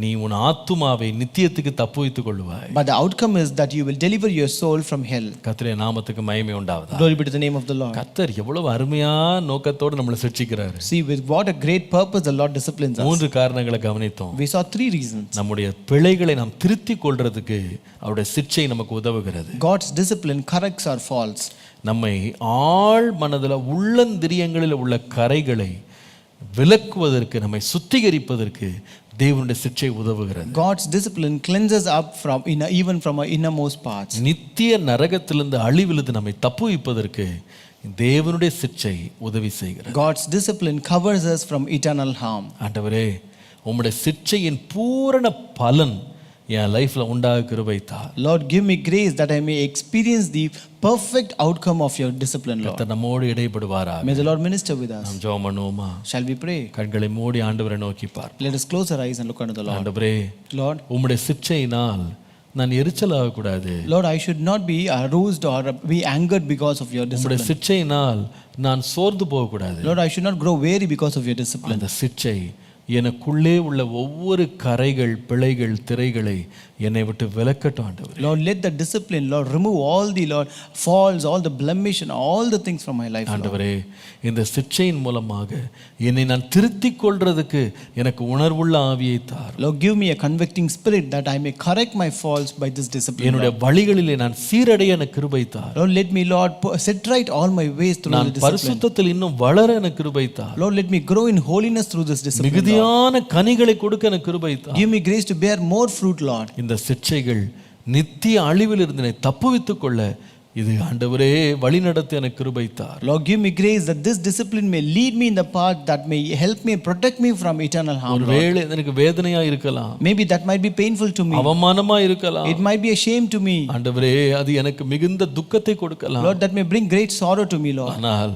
நீ உன் ஆத்துமாவை நித்தியத்துக்கு தப்புவித்துக் கொள்வாய். But the outcome is that you will deliver your soul from hell. கர்த்தருடைய நாமத்துக்கு மகிமை உண்டாவதாக. Glory be to the name of the Lord. கர்த்தர் எவ்வளவு அருமையான நோக்கத்தோடு நம்மளை சிட்சிக்கிறார். See with what a great purpose the Lord disciplines us. மூன்று காரணங்களை கவனித்தோம். We saw three reasons. நம்முடைய பிழைகளை நாம் திருத்திக் கொள்றதுக்கு அவருடைய சிட்சை நமக்கு உதவுகிறது. God's discipline corrects our faults. நம்மை ஆழ் மனதில் உள்ளந்திரியங்களில் உள்ள கரைகளை விலக்குவதற்கு, நம்மை சுத்திகரிப்பதற்கு தேவனுடைய சிட்சை உதவுகிறது. God's discipline cleanses up from even from our innermost parts. நித்திய நரகத்திலிருந்து அழிவிலிருந்து நம்மை தப்புவிப்பதற்கு தேவனுடைய சிட்சை உதவி செய்கிறது. God's discipline covers us from eternal harm. ஆண்டவரே, உம்முடைய சிட்சையின் பூரண பலன் என் லைஃப்ல உண்டாக கிருபை தார். Lord, give me grace that I may experience the perfect outcome of your discipline, Lord. கர்த்தர் நம்மோடு இடைப்படுவாராக. May the Lord minister with us. நாம் ஜெபம் பண்ணுவோமா? Shall we pray? கண்களை மூடி ஆண்டவரை நோக்கி பார். Let us close our eyes and look unto the Lord. ஆண்டவரே, Lord, உம்முடைய சிட்சையினால் நான் எரிச்சலாக கூடாது. Lord, I should not be aroused or be angered because of your உம்முடைய discipline. சிட்சையினால் நான் சோர்ந்து போக கூடாது. Lord, I should not grow weary because of your discipline. அந்த சிட்சை எனக்குள்ளே உள்ள ஒவ்வொரு கரைகள், பிழைகள், திரைகளை என்னை விட்டு விலக்கட்டும் ஆண்டவரே. Lord, let the discipline, Lord, remove all the, Lord, faults, all the blemish and all the things from my life, Lord. ஆண்டவரே, இந்த சிட்சையின் மூலமாக என்னை நான் திருத்திக் கொள்றதுக்கு எனக்கு உணர்வுள்ள ஆவியை தார். Lord, give me a convicting spirit that I may correct my faults by this discipline. என்னுடைய வழிகளிலே நான் சீரடைய எனக்கு கிருபை தார். Lord, let me, Lord, set right all my ways through நான் the discipline. பரிசுத்தத்தில் இன்னும் வளர எனக்கு கிருபை தார். Lord, let me grow in holiness through this discipline. மிகுதியான கனிகளை கொடுக்க எனக்கு கிருபை தார். Give me grace to bear more fruit, Lord. இந்த சிட்சைகள் நித்திய அழிவில் இருந்து என்னை தப்புவித்துக் கொள்ள இது ஆண்டவரே வழிநடத்த எனக்கு கிருபை தார். Lord, give me grace that this discipline may lead me in the path that may help me, protect me from eternal harm. ஒருவேளை எனக்கு வேதனையா இருக்கலாம், Maybe that might be painful to me. அவமானமா இருக்கலாம். It might be a shame to me. ஆண்டவரே அது எனக்கு மிகுந்த துக்கத்தை கொடுக்கலாம். Lord, that may bring great sorrow to me, Lord. ஆனால்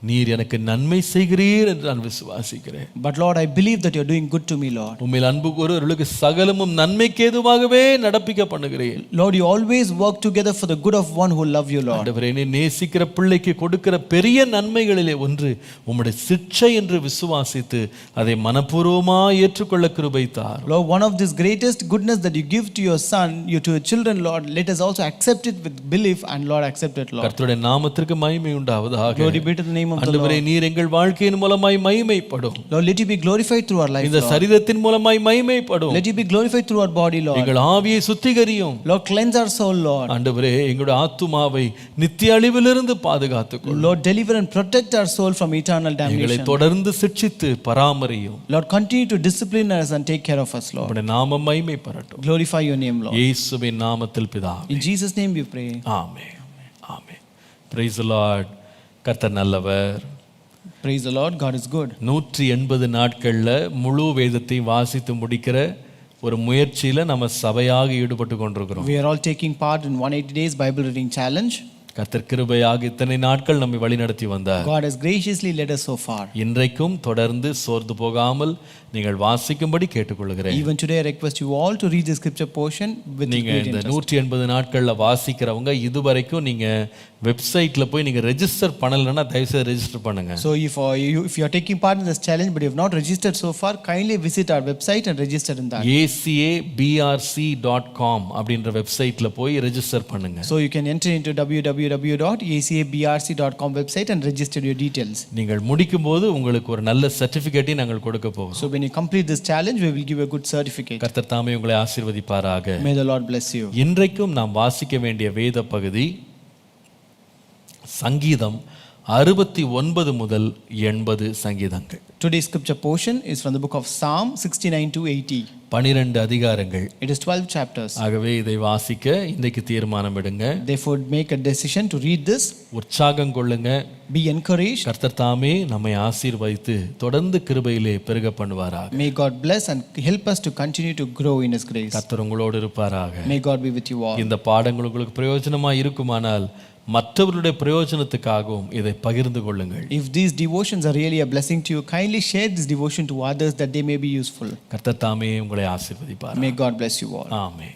நீர் எனக்கு நன்மை செய்கிறீர் என்று நான் விசுவாசிக்கிறேன். But Lord, I believe that you're doing good to me, Lord. உம்மில் அன்பு கூறுவர்களுக்கு சகலமும் நன்மைக்கு ஏதுவாகவே நடப்பிக்க பண்ணுகிறேன். Lord, you always work together for the good of one who love you, Lord. ஆண்டவரே நீ நேசிக்கிற பிள்ளைக்கு கொடுக்கிற பெரிய நன்மைகளிலே ஒன்று உம்முடைய சிட்சை என்று விசுவாசித்து அதை மனப்பூர்வமாய் ஏற்றுக்கொள்ள கிருபை தார். Lord, one of this greatest goodness that you give to your son, you to your children, Lord, let us also accept it with belief, and Lord, accept it, Lord. கர்த்தருடைய நாமத்திற்கு மகிமை உண்டாவதாக. Glory be to the name of the Lord. ஆண்டவரே நீர் எங்கள் வாழ்க்கையின் மூலமாய் மகிமைப்படும். Lord, let you be glorified through our life, இந்த Lord. சரீரத்தின் மூலமாய் மகிமைப்படும். Let you be glorified through our body, Lord. எங்கள் ஆவியை சுத்திகரியும். Lord, cleanse our soul, Lord. ஆண்டவரே எங்களுடைய ஆத்துமாவை நித்திய அழிவிலிருந்து பாதுகாத்துக்கொள். Lord, deliver and protect our soul from eternal எங்களை damnation. தொடர்ந்து சிட்சித்து பராமரியும். Lord, continue to discipline us and take care of us, Lord. உம்முடைய நாமம் மகிமைப்படட்டும். Glorify your name, Lord. இயேசுவின் நாமத்தில் பிதாவே. In Jesus' name we pray. Amen. Amen. Praise the Lord. கர்த்தர் நல்லவர். Praise the Lord. God is good. 180 நாட்கள்ல முழு வேதத்தை வாசித்து முடிக்கிற ஒரு முயற்சியில நம்ம சபையாக ஈடுபட்டு கொண்டிருக்கிறோம். We are all taking part in 180 days Bible reading challenge. கர்த்தர் கிருபையாக இத்தனை நாட்கள் நம்மை வழிநடத்தி வந்தார். God has graciously led us so far. இன்றைக்கும் தொடர்ந்து சோர்ந்து போகாமல் நீங்கள் வாசிக்கும்படி கேட்டுக்கொள்கிறேன். Even today I request you all to read the scripture portion with நீங்க great இந்த interest. 180 நாட்கள்ல வாசிக்கிறவங்க இதுவரைக்கும் நீங்க வெப்சைட்ல போய் நீங்க ரெஜிஸ்டர் பண்ணலன்னா தயவு செய்து ரெஜிஸ்டர் பண்ணுங்க. So if you are taking part in this challenge but you have not registered so far, kindly visit our website and register in that. acabrc.com அப்படின்ற வெப்சைட்ல போய் ரெஜிஸ்டர் பண்ணுங்க. So you can enter into www.acabrc.com website and register your details. நீங்கள் முடிக்கும்போது உங்களுக்கு ஒரு நல்ல சர்டிபிகேட்டை நாங்கள் கொடுக்க போகிறோம். So when you complete this challenge, we will give you a good certificate. கர்த்தர் தாமே உங்களை ஆசீர்வதிப்பாராக. May the Lord bless you. இன்றைக்கும் நாம் வாசிக்க வேண்டிய வேத பகுதி சங்கீதம் 69 முதல் 80 சங்கீதங்கள். Today's scripture portion is from the book of Psalm 69 to 80. 12 அதிகாரங்கள். It is 12 chapters. ஆகவே இதை வாசிக்க இன்றைக்கு தீர்மானம் எடுங்க. Therefore make a decision to read this. உற்சாகம் கொள்ளுங்க. Be encouraged. கர்த்தர் தாமே நம்மை ஆசீர்வதித்து தொடர்ந்து கிருபையிலே பெருக பண்ணுவாராக. May God bless and help us to continue to grow in His grace. கர்த்தர் உங்களோடு இருப்பாராக. May God be with you all. இந்த பாடங்கள் உங்களுக்கு பிரயோஜனமா இருக்குமானால் மற்றவர்களுடைய பிரயோஜனத்துக்காகவும் இதை பகிர்ந்து கொள்ளுங்கள். If these devotions are really a blessing to you, kindly share this devotion to others that they may be useful. கர்த்தர் தாமே உங்களை ஆசீர்வதிப்பார். May God bless you all. Amen.